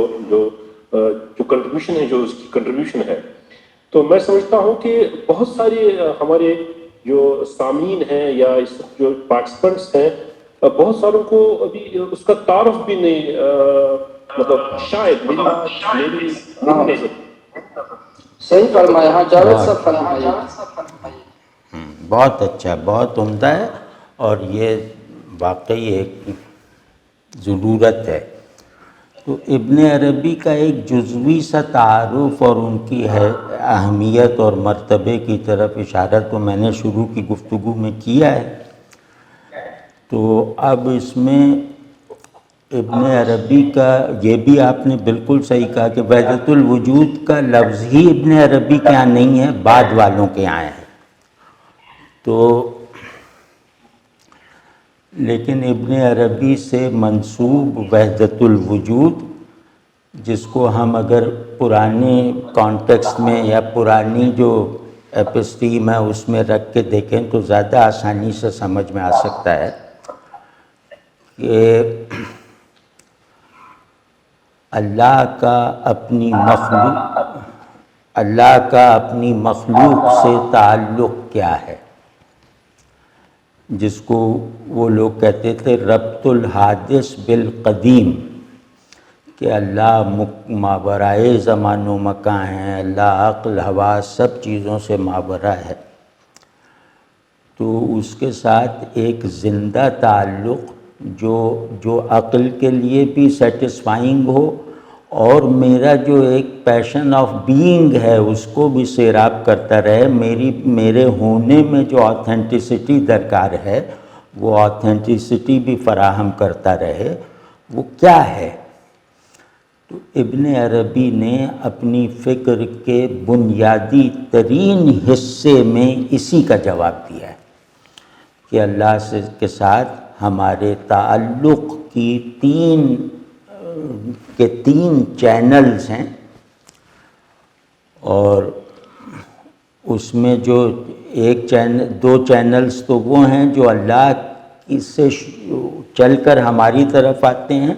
کنٹریبیوشن ہے، جو اس کی کنٹریبیوشن ہے۔ تو میں سمجھتا ہوں کہ بہت سارے ہمارے جو سامعین ہیں یا اس جو پارٹیسپنٹس ہیں بہت ساروں کو ابھی اس کا تعارف بھی نہیں مطلب شاید میری نظر صحیح فرمایا. ہاں جاوید صاحب فرمائیے. بہت اچھا، بہت عمدہ ہے، اور یہ واقعی ایک ضرورت ہے. تو ابن عربی کا ایک جزوی سا تعارف اور ان کی ہے اہمیت اور مرتبے کی طرف اشارہ تو میں نے شروع کی گفتگو میں کیا ہے. تو اب اس میں ابن عربی کا یہ بھی آپ نے بالکل صحیح کہا کہ وحدت الوجود کا لفظ ہی ابن عربی کے یہاں نہیں ہے، بعد والوں کے یہاں ہے. تو لیکن ابن عربی سے منسوب وحدت الوجود، جس کو ہم اگر پرانے کانٹیکسٹ میں یا پرانی جو ایپسٹیم ہے اس میں رکھ کے دیکھیں تو زیادہ آسانی سے سمجھ میں آ سکتا ہے کہ اللہ کا اپنی مخلوق سے تعلق کیا ہے، جس کو وہ لوگ کہتے تھے ربط الحادث بالقدیم، کہ اللہ ماورائے زمان و مکان ہے، اللہ عقل حواس سب چیزوں سے ماورا ہے. تو اس کے ساتھ ایک زندہ تعلق جو عقل کے لیے بھی سیٹسفائنگ ہو، اور میرا جو ایک پیشن آف بینگ ہے اس کو بھی سیراب کرتا رہے. میرے ہونے میں جو آتھینٹسٹی درکار ہے وہ آتھینٹسٹی بھی فراہم کرتا رہے. وہ کیا ہے؟ تو ابن عربی نے اپنی فکر کے بنیادی ترین حصے میں اسی کا جواب دیا ہے کہ اللہ کے ساتھ ہمارے تعلق کی تین چینلز ہیں، اور اس میں جو دو چینلز تو وہ ہیں جو اللہ سے چل کر ہماری طرف آتے ہیں،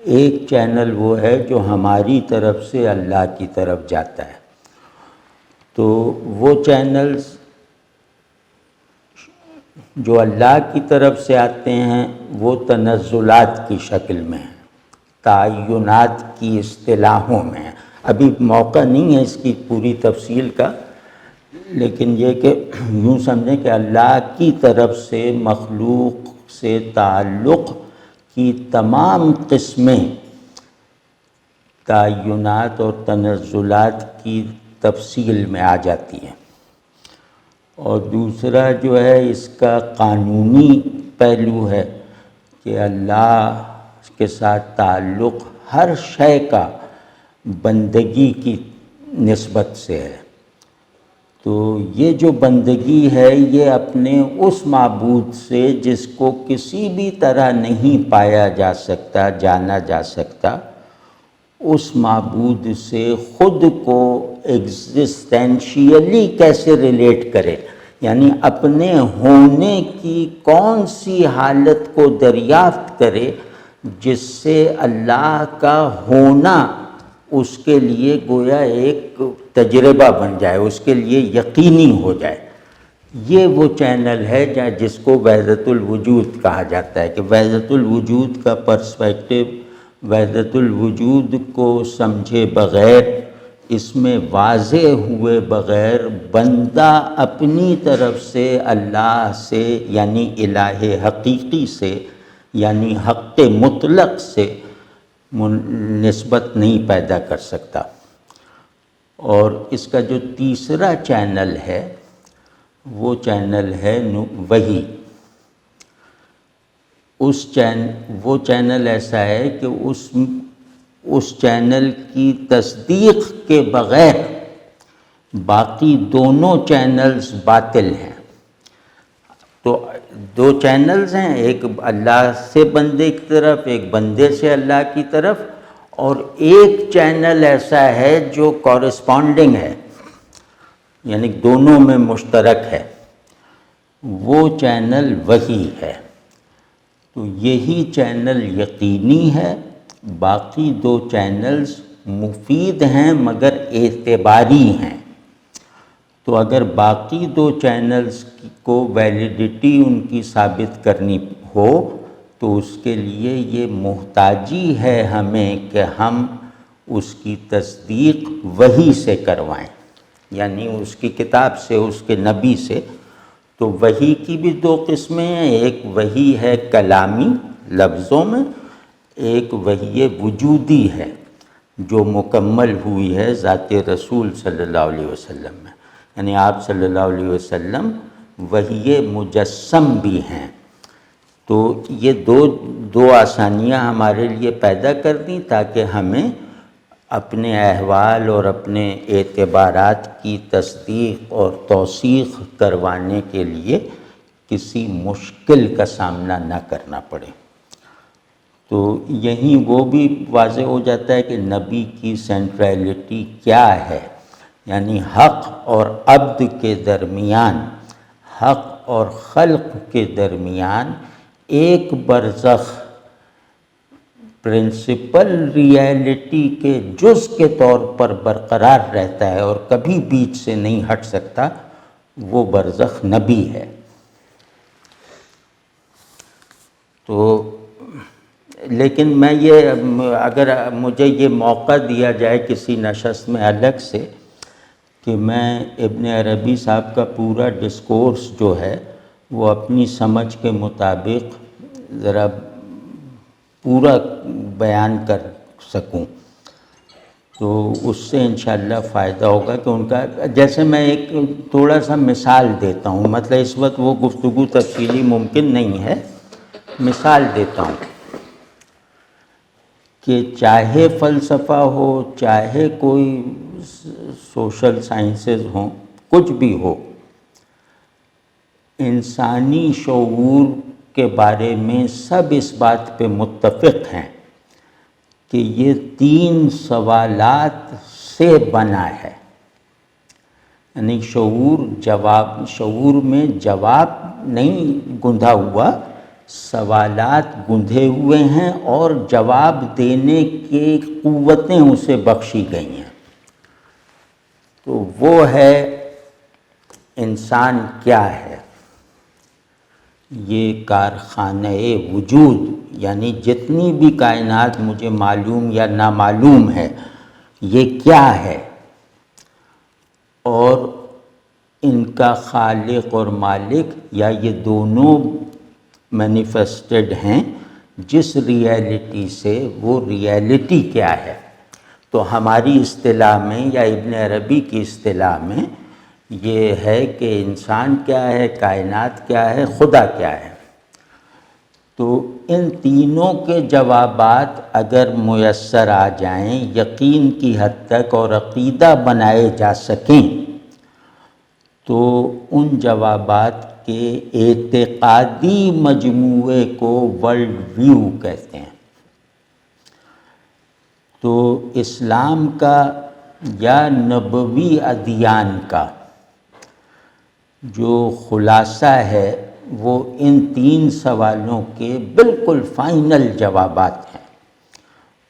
ایک چینل وہ ہے جو ہماری طرف سے اللہ کی طرف جاتا ہے. تو وہ چینلز جو اللہ کی طرف سے آتے ہیں وہ تنزلات کی شکل میں ہیں، تعینات کی اصطلاحوں میں ہیں. ابھی موقع نہیں ہے اس کی پوری تفصیل کا، لیکن یہ کہ یوں سمجھیں کہ اللہ کی طرف سے مخلوق سے تعلق کی تمام قسمیں تعینات اور تنزلات کی تفصیل میں آ جاتی ہیں. اور دوسرا جو ہے اس کا قانونی پہلو ہے کہ اللہ کے ساتھ تعلق ہر شے کا بندگی کی نسبت سے ہے. تو یہ جو بندگی ہے یہ اپنے اس معبود سے جس کو کسی بھی طرح نہیں پایا جا سکتا، جانا جا سکتا، اس معبود سے خود کو ایگزسٹینشیلی کیسے ریلیٹ کرے، یعنی اپنے ہونے کی کون سی حالت کو دریافت کرے جس سے اللہ کا ہونا اس کے لیے گویا ایک تجربہ بن جائے، اس کے لیے یقینی ہو جائے. یہ وہ چینل ہے جس کو وحدت الوجود کہا جاتا ہے کہ وحدت الوجود کا پرسپیکٹو، وحدت الوجود کو سمجھے بغیر، اس میں واضح ہوئے بغیر بندہ اپنی طرف سے اللہ سے یعنی الہ حقیقی سے یعنی حق مطلق سے نسبت نہیں پیدا کر سکتا. اور اس کا جو تیسرا چینل ہے وہ چینل ہے وحی. وہ چینل ایسا ہے کہ اس چینل کی تصدیق کے بغیر باقی دونوں چینلز باطل ہیں. تو دو چینلز ہیں، ایک اللہ سے بندے کی طرف، ایک بندے سے اللہ کی طرف، اور ایک چینل ایسا ہے جو کورسپونڈنگ ہے، یعنی دونوں میں مشترک ہے. وہ چینل وحی ہے. تو یہی چینل یقینی ہے. باقی دو چینلز مفید ہیں مگر اعتباری ہیں. تو اگر باقی 2 چینلز کو ویلیڈیٹی ان کی ثابت کرنی ہو تو اس کے لیے یہ محتاجی ہے ہمیں کہ ہم اس کی تصدیق وحی سے کروائیں، یعنی اس کی کتاب سے، اس کے نبی سے۔ تو وحی کی بھی 2 قسمیں ہیں، ایک وحی ہے کلامی لفظوں میں، ایک وحی وجودی ہے جو مکمل ہوئی ہے ذات رسول صلی اللہ علیہ وسلم میں، یعنی آپ صلی اللہ علیہ وسلم وحی مجسم بھی ہیں۔ تو یہ دو آسانیاں ہمارے لیے پیدا کر دیں تاکہ ہمیں اپنے احوال اور اپنے اعتبارات کی تصدیق اور توثیق کروانے کے لیے کسی مشکل کا سامنا نہ کرنا پڑے۔ تو یہیں وہ بھی واضح ہو جاتا ہے کہ نبی کی سینٹریلٹی کیا ہے، یعنی حق اور عبد کے درمیان، حق اور خلق کے درمیان ایک برزخ پرنسپل ریئلٹی کے جز کے طور پر برقرار رہتا ہے اور کبھی بیچ سے نہیں ہٹ سکتا، وہ برزخ نبی ہے۔ تو لیکن میں اگر مجھے یہ موقع دیا جائے کسی نشست میں الگ سے کہ میں ابن عربی صاحب کا پورا ڈسکورس جو ہے وہ اپنی سمجھ کے مطابق ذرا پورا بیان کر سکوں تو اس سے انشاءاللہ فائدہ ہوگا کہ ان کا، جیسے میں ایک تھوڑا سا مثال دیتا ہوں، مطلب اس وقت وہ گفتگو تفصیلی ممکن نہیں ہے، مثال دیتا ہوں کہ چاہے فلسفہ ہو، چاہے کوئی سوشل سائنسز ہوں، کچھ بھی ہو، انسانی شعور کے بارے میں سب اس بات پہ متفق ہیں کہ یہ 3 سوالات سے بنا ہے، یعنی شعور میں جواب نہیں گندھا ہوا، سوالات گندھے ہوئے ہیں اور جواب دینے کی قوتیں اسے بخشی گئی ہیں۔ تو وہ ہے انسان کیا ہے، یہ کارخانہ وجود، یعنی جتنی بھی کائنات مجھے معلوم یا نامعلوم ہے، یہ کیا ہے، اور ان کا خالق اور مالک یا یہ دونوں مینیفیسٹڈ ہیں جس ریئلٹی سے، وہ ریئلٹی کیا ہے۔ تو ہماری اصطلاح میں یا ابن عربی کی اصطلاح میں یہ ہے کہ انسان کیا ہے، کائنات کیا ہے، خدا کیا ہے۔ تو ان تینوں کے جوابات اگر میسر آ جائیں یقین کی حد تک اور عقیدہ بنائے جا سکیں تو ان جوابات کے اعتقادی مجموعے کو ورلڈ ویو کہتے ہیں۔ تو اسلام کا یا نبوی ادیان کا جو خلاصہ ہے وہ ان 3 سوالوں کے بالکل فائنل جوابات ہیں،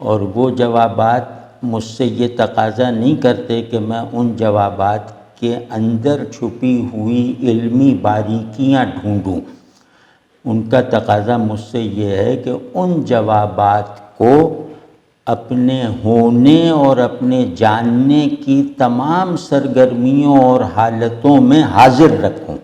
اور وہ جوابات مجھ سے یہ تقاضا نہیں کرتے کہ میں ان جوابات کے اندر چھپی ہوئی علمی باریکیاں ڈھونڈوں، ان کا تقاضا مجھ سے یہ ہے کہ ان جوابات کو اپنے ہونے اور اپنے جاننے کی تمام سرگرمیوں اور حالتوں میں حاضر رکھوں۔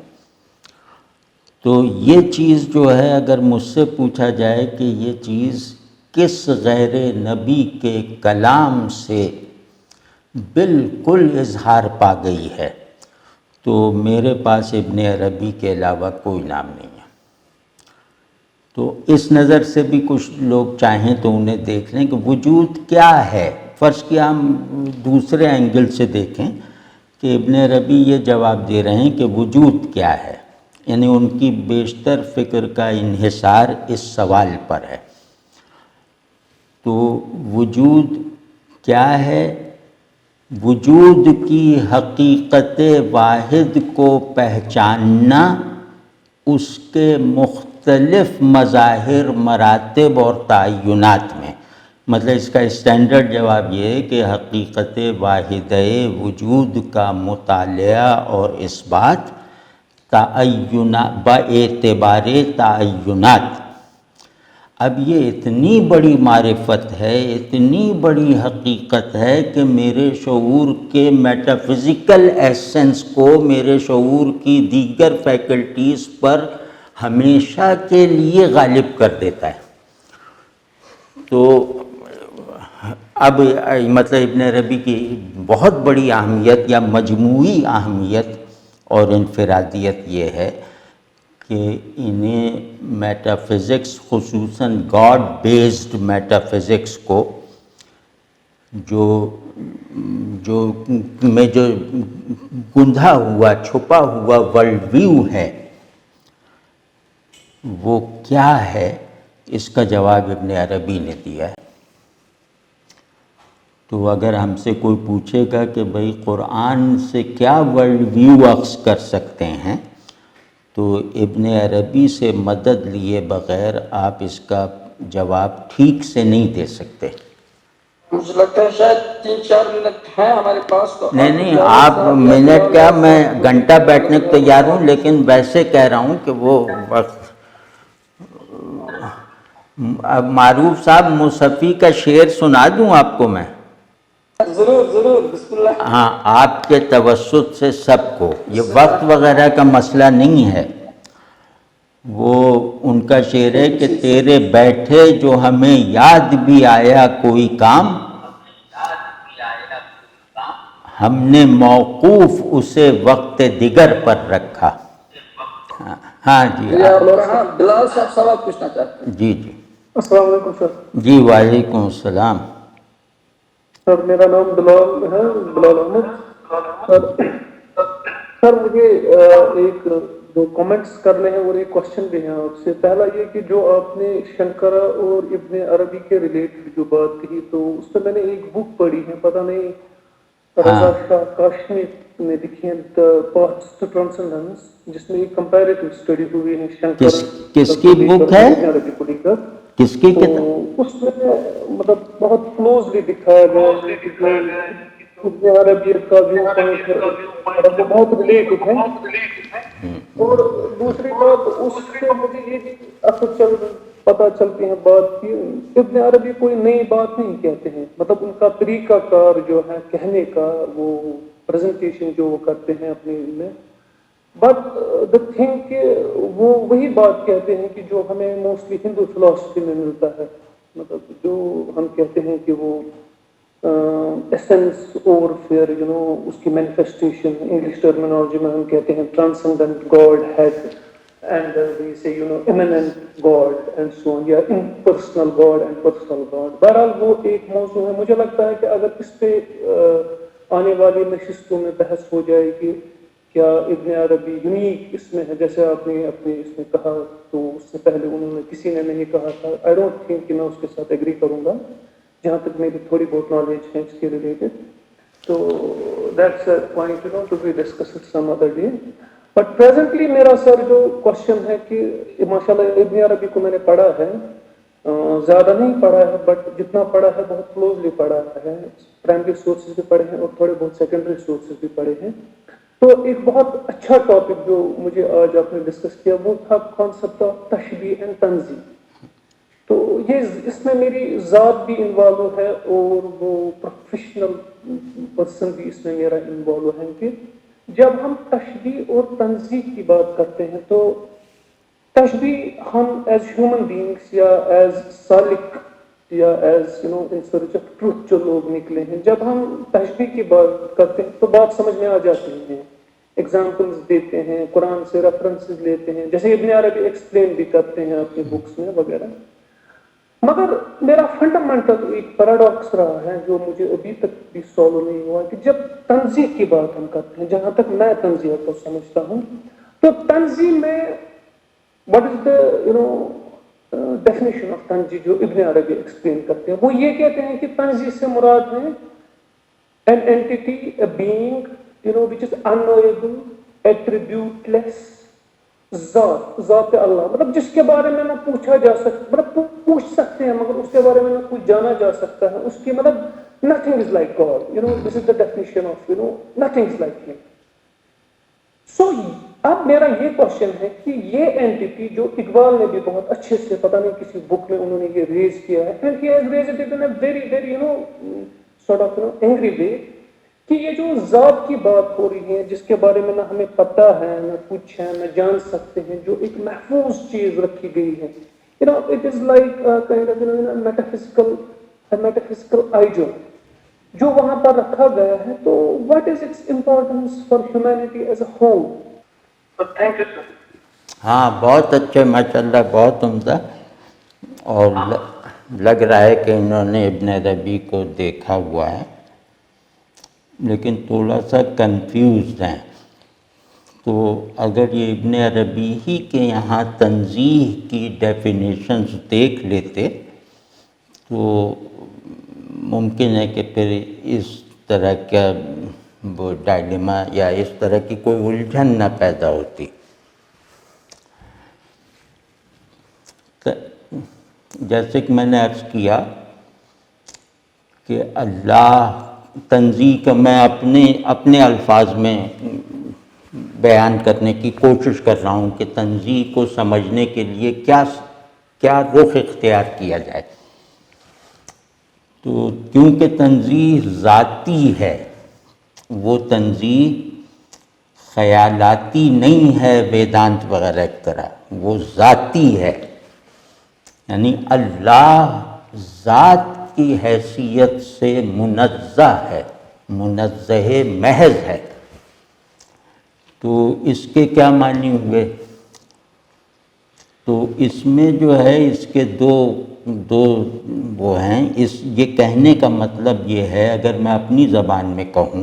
تو یہ چیز جو ہے اگر مجھ سے پوچھا جائے کہ یہ چیز کس غیر نبی کے کلام سے بالکل اظہار پا گئی ہے تو میرے پاس ابن عربی کے علاوہ کوئی نام نہیں ہے۔ تو اس نظر سے بھی کچھ لوگ چاہیں تو انہیں دیکھ لیں کہ وجود کیا ہے۔ فرض کیا ہم دوسرے اینگل سے دیکھیں کہ ابن عربی یہ جواب دے رہے ہیں کہ وجود کیا ہے، یعنی ان کی بیشتر فکر کا انحصار اس سوال پر ہے۔ تو وجود کیا ہے؟ وجود کی حقیقت واحد کو پہچاننا اس کے مختلف مظاہر، مراتب اور تعینات میں، مطلب اس کا اسٹینڈرڈ جواب یہ ہے کہ حقیقت واحدہ وجود کا مطالعہ اور اثبات باعتبار تعینات. اب یہ اتنی بڑی معرفت ہے، اتنی بڑی حقیقت ہے کہ میرے شعور کے میٹافزیکل ایسنس کو میرے شعور کی دیگر فیکلٹیز پر ہمیشہ کے لیے غالب کر دیتا ہے. تو اب مطلب ابن عربی کی بہت بڑی اہمیت یا مجموعی اہمیت اور انفرادیت یہ ہے کہ انہیں میٹافزکس، خصوصاً گاڈ بیسڈ میٹافزکس کو جو گندھا ہوا چھپا ہوا ورلڈ ویو ہے وہ کیا ہے، اس کا جواب ابن عربی نے دیا ہے. تو اگر ہم سے کوئی پوچھے گا کہ بھئی قرآن سے کیا ورلڈ ویو اخذ کر سکتے ہیں، تو ابن عربی سے مدد لیے بغیر آپ اس کا جواب ٹھیک سے نہیں دے سکتے. مجھے لگتا ہے شاید 3-4 منٹ ہیں ہمارے پاس. تو نہیں آپ منٹ کیا، میں گھنٹہ بیٹھنے کو تیار ہوں، لیکن ویسے کہہ رہا ہوں کہ وہ وقت. اب معروف صاحب مصفی کا شعر سنا دوں آپ کو میں؟ ضرور ضرور، بسم اللہ. ہاں، آپ کے توسط سے سب کو. یہ وقت وغیرہ کا مسئلہ نہیں ہے. وہ ان کا شعر ہے کہ تیرے بیٹھے جو ہمیں یاد بھی آیا کوئی کام، ہم نے موقوف اسے وقت دیگر پر رکھا. ہاں جی بلال صاحب سوال پوچھنا چاہتے ہیں. جی جی. السلام علیکم سر. جی وعلیکم السلام. سر میرا نام بلال ہے، بلال احمد. سر مجھے ایک دو کمنٹس کرنے ہیں اور ایک کوشچن بھی ہے آپ سے. پہلا یہ کہ جو آپ نے شنکرا اور ابن عربی کے ریلیٹڈ جو بات کہی، تو اس میں نے ایک بک پڑھی ہے، پتہ نہیں رضا شاہ کاشمی نے لکھی ہے، دا پاث ٹو ٹرانسینڈنس، جس میں ایک کمپیریٹو اسٹڈی ہوئی ہے شنکرا. کس کی بک ہے؟ ابن عربی کو لے کر. کس کی کتاب؟ تو اس میں مطلب بہت کلوزلی دکھایا گیا ہے کہ جو ابن عربیت کا ویو پوائنٹ ہے وہ بہت ریلیٹڈ ہے. اور دوسری بات، اس سے مجھے یہ بھی اکثر پتہ چلتی ہے بات کی، ابن عربی کوئی نئی بات نہیں کہتے ہیں، مطلب ان کا طریقہ کار جو ہے کہنے کا، وہ پریزنٹیشن جو وہ کرتے ہیں اپنے میں، بٹ دا تھنگ کہ وہ وہی بات کہتے ہیں کہ جو ہمیں موسٹلی ہندو فلاسفی میں ملتا ہے. مطلب جو ہم کہتے ہیں کہ وہ ایسنس اور پھر اس کی مینیفیسٹیشن، انگلش ٹرمینالوجی میں ہم کہتے ہیں transcendent Godhead and we say immanent God and so on, یا impersonal God and personal God. بہرحال وہ ایک موضوع ہے. مجھے لگتا ہے کہ اگر اس پہ آنے والی نشستوں میں بحث ہو جائے کہ کیا ابن عربی یونیک اس میں ہے، جیسے آپ نے اپنے اس میں کہا، تو اس سے پہلے انہوں نے کسی نے نہیں کہا تھا. آئی ڈونٹ تھنک کہ میں اس کے ساتھ ایگری کروں گا، جہاں تک میری تھوڑی بہت نالج ہے اس کے ریلیٹڈ. تو that's a point to be discussed some other day. But presently میرا سر جو کوشچن ہے کہ ماشاء اللہ ابن عربی کو میں نے پڑھا ہے، زیادہ نہیں پڑھا ہے، بٹ جتنا پڑھا ہے بہت کلوزلی پڑھا ہے. پرائمری سورسز بھی پڑھے ہیں اور تھوڑے بہت سیکنڈری سورسز بھی پڑھے ہیں. تو ایک بہت اچھا ٹاپک جو مجھے آج آپ نے ڈسکس کیا وہ تھا کانسیپٹ آف تشبیہ اینڈ تنزیہ. تو یہ اس میں میری ذات بھی انوالو ہے اور وہ پروفیشنل پرسن بھی اس میں میرا انوالو ہے کہ جب ہم تشبیہ اور تنزیہ کی بات کرتے ہیں تو تشبیہ ہم ایز ہیومن بینگس یا ایز سالک یا as in search of truth جو لوگ نکلے ہیں، جب ہم تشبیہ کی بات کرتے ہیں تو بات سمجھ میں آ جاتی ہے. ایگزامپلز دیتے ہیں، قرآن سے ریفرنسز لیتے ہیں، جیسے ابن عربی ایکسپلین بھی کرتے ہیں اپنی بکس میں وغیرہ. مگر میرا فنڈامنٹل ایک پیراڈاکس رہا ہے جو مجھے ابھی تک بھی سالو نہیں ہوا کہ جب تنزیہ کی بات ہم کرتے ہیں، جہاں تک میں تنزیہ کو سمجھتا ہوں، تو تنزیہ میں what is the definition of تنزیہ جو ابن عربی ایکسپلین کرتے ہیں، وہ یہ کہتے ہیں کہ تنزیہ سے مراد ہے an entity, a being, which is unknowable, attributeless, ذات اللہ مطلب جس کے بارے میں نہ پوچھا جا سکتا مطلب پوچھ سکتے ہیں مگر اس کے بارے میں نہ کچھ جانا جا سکتا ہے اس کی مطلب nothing is like God, this is the definition of, nothing is like him. So اب میرا یہ کوشچن ہے کہ یہ اینٹیٹی جو اقبال نے بھی بہت اچھے سے پتہ نہیں کسی بک میں انہوں نے یہ ریز کیا ہے and he has raised it in a very very sort of angry way کہ یہ جو ذات کی بات ہو رہی ہے جس کے بارے میں نہ ہمیں پتہ ہے نہ کچھ ہے نہ جان سکتے ہیں جو ایک محفوظ چیز رکھی گئی ہے it is like a kind of a metaphysical ideal جو وہاں پر رکھا گیا ہے تو what is its importance for humanity as a whole. Thank you sir. ہاں بہت اچھے ماشاءاللہ بہت عمدہ اور لگ رہا ہے کہ انہوں نے ابن عربی کو دیکھا ہوا ہے لیکن تھوڑا سا کنفیوزڈ ہیں. تو اگر یہ ابن عربی ہی کے یہاں تنزیہ کی ڈیفینیشنز دیکھ لیتے تو ممکن ہے کہ پھر اس طرح کا وہ ڈائلیما یا اس طرح کی کوئی الجھن نہ پیدا ہوتی. جیسے کہ میں نے عرض کیا کہ اللہ تنزیہ کا میں اپنے الفاظ میں بیان کرنے کی کوشش کر رہا ہوں کہ تنزیہ کو سمجھنے کے لیے کیا رخ اختیار کیا جائے. تو کیونکہ تنزیہ ذاتی ہے وہ تنزیہ خیالاتی نہیں ہے ویدانت وغیرہ کی طرح وہ ذاتی ہے یعنی اللہ ذات کی حیثیت سے منزہ ہے منزہ محض ہے. تو اس کے کیا معنی ہوئے تو اس میں جو ہے اس کے دو وہ ہیں. یہ کہنے کا مطلب یہ ہے اگر میں اپنی زبان میں کہوں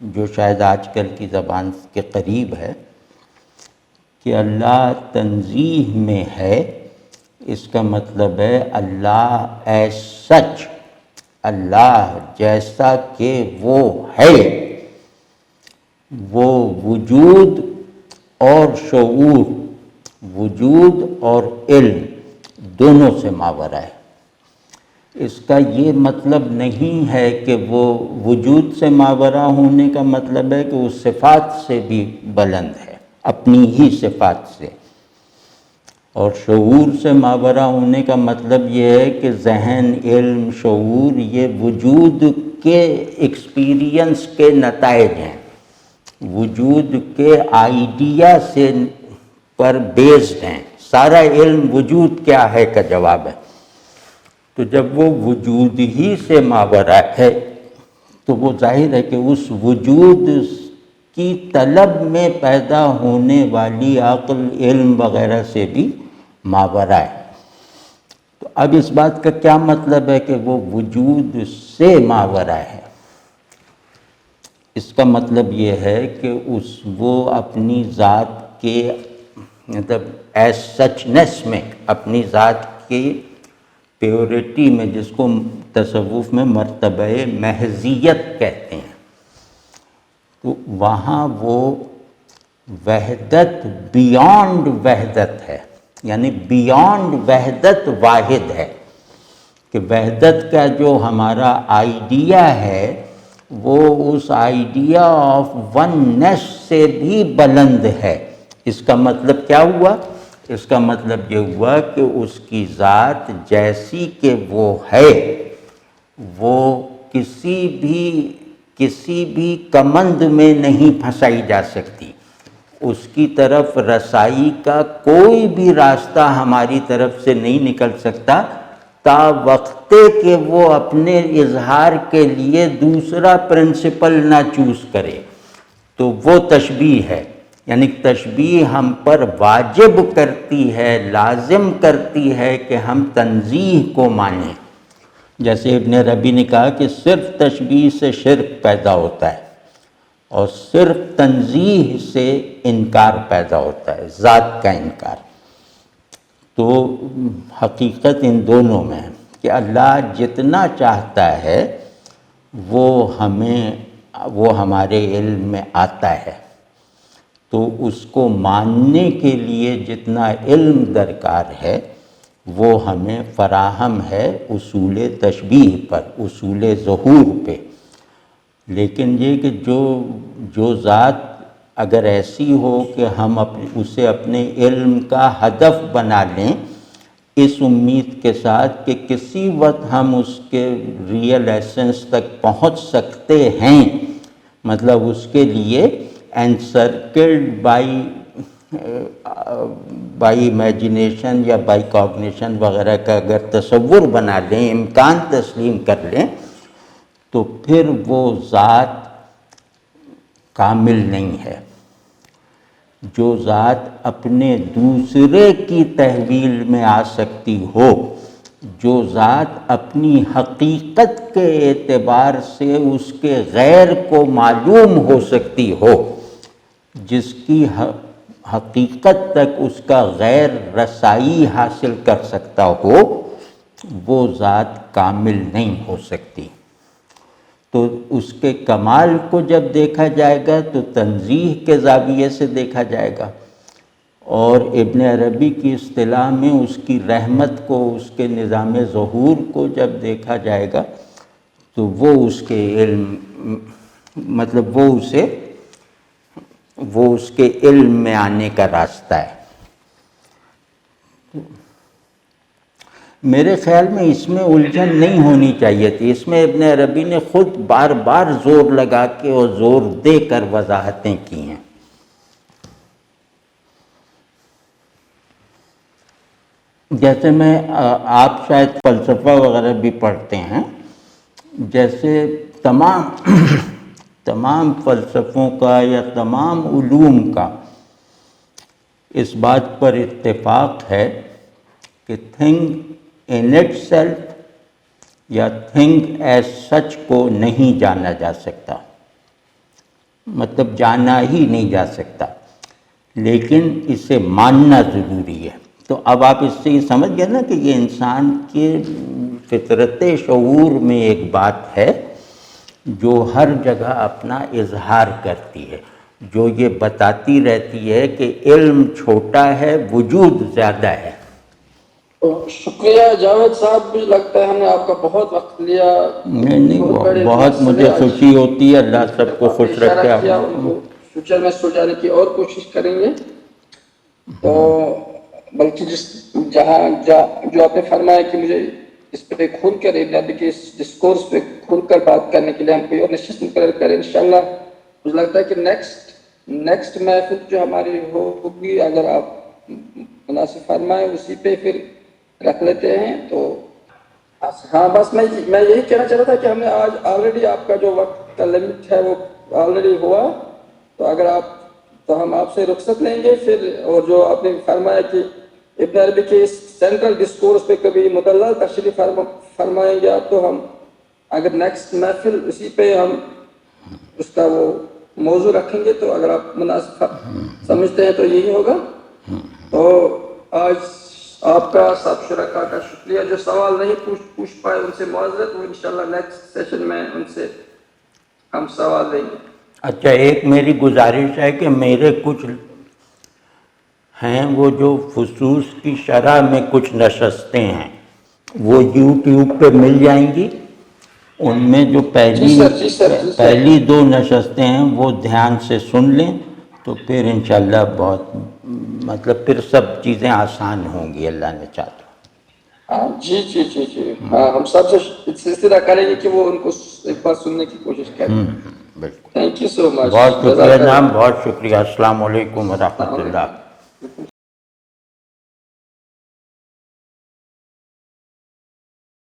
جو شاید آج کل کی زبان کے قریب ہے کہ اللہ تنزیہ میں ہے اس کا مطلب ہے اللہ ایز سچ اللہ جیسا کہ وہ ہے وہ وجود اور شعور وجود اور علم دونوں سے ماورا ہے. اس کا یہ مطلب نہیں ہے کہ وہ وجود سے ماورا ہونے کا مطلب ہے کہ وہ صفات سے بھی بلند ہے اپنی ہی صفات سے اور شعور سے ماورا ہونے کا مطلب یہ ہے کہ ذہن علم شعور یہ وجود کے ایکسپیرینس کے نتائج ہیں وجود کے آئیڈیا سے پر بیسڈ ہیں. سارا علم وجود کیا ہے کا جواب ہے. تو جب وہ وجود ہی سے ماورا ہے تو وہ ظاہر ہے کہ اس وجود کی طلب میں پیدا ہونے والی عقل علم وغیرہ سے بھی ماورا ہے. تو اب اس بات کا کیا مطلب ہے کہ وہ وجود سے ماورا ہے. اس کا مطلب یہ ہے کہ وہ اپنی ذات کے مطلب ایز سچنس میں اپنی ذات کی پیورٹی میں جس کو تصوف میں مرتبہ محضیت کہتے ہیں تو وہاں وہ وحدت بیانڈ وحدت ہے یعنی بیانڈ وحدت واحد ہے کہ وحدت کا جو ہمارا آئیڈیا ہے وہ اس آئیڈیا آف وننس سے بھی بلند ہے. اس کا مطلب کیا ہوا اس کا مطلب یہ ہوا کہ اس کی ذات جیسی کہ وہ ہے وہ کسی بھی کمند میں نہیں پھنسائی جا سکتی. اس کی طرف رسائی کا کوئی بھی راستہ ہماری طرف سے نہیں نکل سکتا تا وقتے کہ وہ اپنے اظہار کے لیے دوسرا پرنسپل نہ چوز کرے. تو وہ تشبیہ ہے یعنی تشبیہ ہم پر واجب کرتی ہے لازم کرتی ہے کہ ہم تنزیہ کو مانیں. جیسے ابن عربی نے کہا کہ صرف تشبیہ سے شرک پیدا ہوتا ہے اور صرف تنزیہ سے انکار پیدا ہوتا ہے ذات کا انکار. تو حقیقت ان دونوں میں ہے کہ اللہ جتنا چاہتا ہے وہ ہمارے علم میں آتا ہے. تو اس کو ماننے کے لیے جتنا علم درکار ہے وہ ہمیں فراہم ہے اصول تشبیہ پر، اصول ظہور پہ۔ لیکن یہ کہ جو ذات اگر ایسی ہو کہ ہم اسے اپنے علم کا ہدف بنا لیں، اس امید کے ساتھ کہ کسی وقت ہم اس کے ریئل ایسنس تک پہنچ سکتے ہیں، مطلب اس کے لیے انسرکلڈ بائی امیجنیشن یا بائی کوگنیشن وغیرہ کا اگر تصور بنا لیں، امکان تسلیم کر لیں، تو پھر وہ ذات کامل نہیں ہے۔ جو ذات اپنے دوسرے کی تحویل میں آ سکتی ہو، جو ذات اپنی حقیقت کے اعتبار سے اس کے غیر کو معلوم ہو سکتی ہو، جس کی حقیقت تک اس کا غیر رسائی حاصل کر سکتا ہو، وہ ذات کامل نہیں ہو سکتی۔ تو اس کے کمال کو جب دیکھا جائے گا تو تنزیہ کے زاویے سے دیکھا جائے گا، اور ابن عربی کی اصطلاح میں اس کی رحمت کو، اس کے نظام ظہور کو جب دیکھا جائے گا تو وہ اس کے علم، مطلب وہ اس کے علم میں آنے کا راستہ ہے۔ میرے خیال میں اس میں الجھن نہیں ہونی چاہیے تھی، اس میں ابن عربی نے خود بار بار زور لگا کے اور زور دے کر وضاحتیں کی ہیں۔ جیسے آپ شاید فلسفہ وغیرہ بھی پڑھتے ہیں، جیسے تمام فلسفوں کا یا تمام علوم کا اس بات پر اتفاق ہے کہ تھنگ ان اٹ سیلف یا تھنگ ایز سچ کو نہیں جانا جا سکتا، مطلب جانا ہی نہیں جا سکتا، لیکن اسے ماننا ضروری ہے۔ تو اب آپ اس سے یہ سمجھ گئے نا کہ یہ انسان کے فطرت شعور میں ایک بات ہے جو ہر جگہ اپنا اظہار کرتی ہے، جو یہ بتاتی رہتی ہے کہ علم چھوٹا ہے، وجود زیادہ ہے۔ شکریہ جاوید صاحب، مجھے لگتا ہے ہم نے آپ کا بہت وقت لیا۔ نہیں بہت مجھے خوشی ہوتی ہے، اللہ سب کو خوش رکھے۔ ان کو فیوچر میں سلجھانے کی اور کوشش کریں گے، تو بلکہ جو آپ نے فرمایا کہ مجھے اس پہ کھل کر ابن عربی کے اس ڈسکورس پہ کھل کر بات کرنے کے لیے ہم کوئی اور نشست مقرر کریں انشاءاللہ۔ مجھے لگتا ہے کہ نیکسٹ محفل جو ہماری ہوگی، اگر آپ مناسب فرمائیں، اسی پہ پھر رکھ لیتے ہیں۔ تو ہاں، بس میں یہی کہنا چاہ رہا تھا کہ ہم نے آج آلریڈی آپ کا جو وقت کا لمٹ ہے وہ آلریڈی ہوا، تو اگر تو ہم آپ سے رخصت لیں گے پھر، اور جو آپ نے فرمایا کہ ابن عربی کے اس سینٹرل ڈسکورس پہ کبھی مدلل تشریح فرمائیں گے آپ، تو ہم اگر نیکسٹ محفل اسی پہ ہم اس کا وہ موضوع رکھیں گے، تو اگر آپ مناسب سمجھتے ہیں تو یہی ہوگا۔ تو آج آپ کا سب شرکاء کا شکریہ، جو سوال نہیں پوچھ پائے ان سے معذرت، وہ انشاءاللہ نیکسٹ سیشن میں ان سے ہم سوال لیں گے۔ اچھا، ایک میری گزارش ہے کہ میرے کچھ ہیں وہ جو خصوص کی شرح میں کچھ نشستیں ہیں، وہ یوٹیوب پہ مل جائیں گی۔ ان میں جو پہلی 2 نشستیں ہیں وہ دھیان سے سن لیں، تو پھر انشاءاللہ بہت مطلب پھر سب چیزیں آسان ہوں گی، اللہ نے چاہا۔ ہاں جی، ہاں، ہم سب سے سلسلہ کریں گے کہ وہ ان کو ایک بار سننے کی کوشش کریں۔ بالکل، تھینک یو سو مچ، بہت شکریہ جناب، بہت شکریہ۔ السلام علیکم ورحمۃ اللہ۔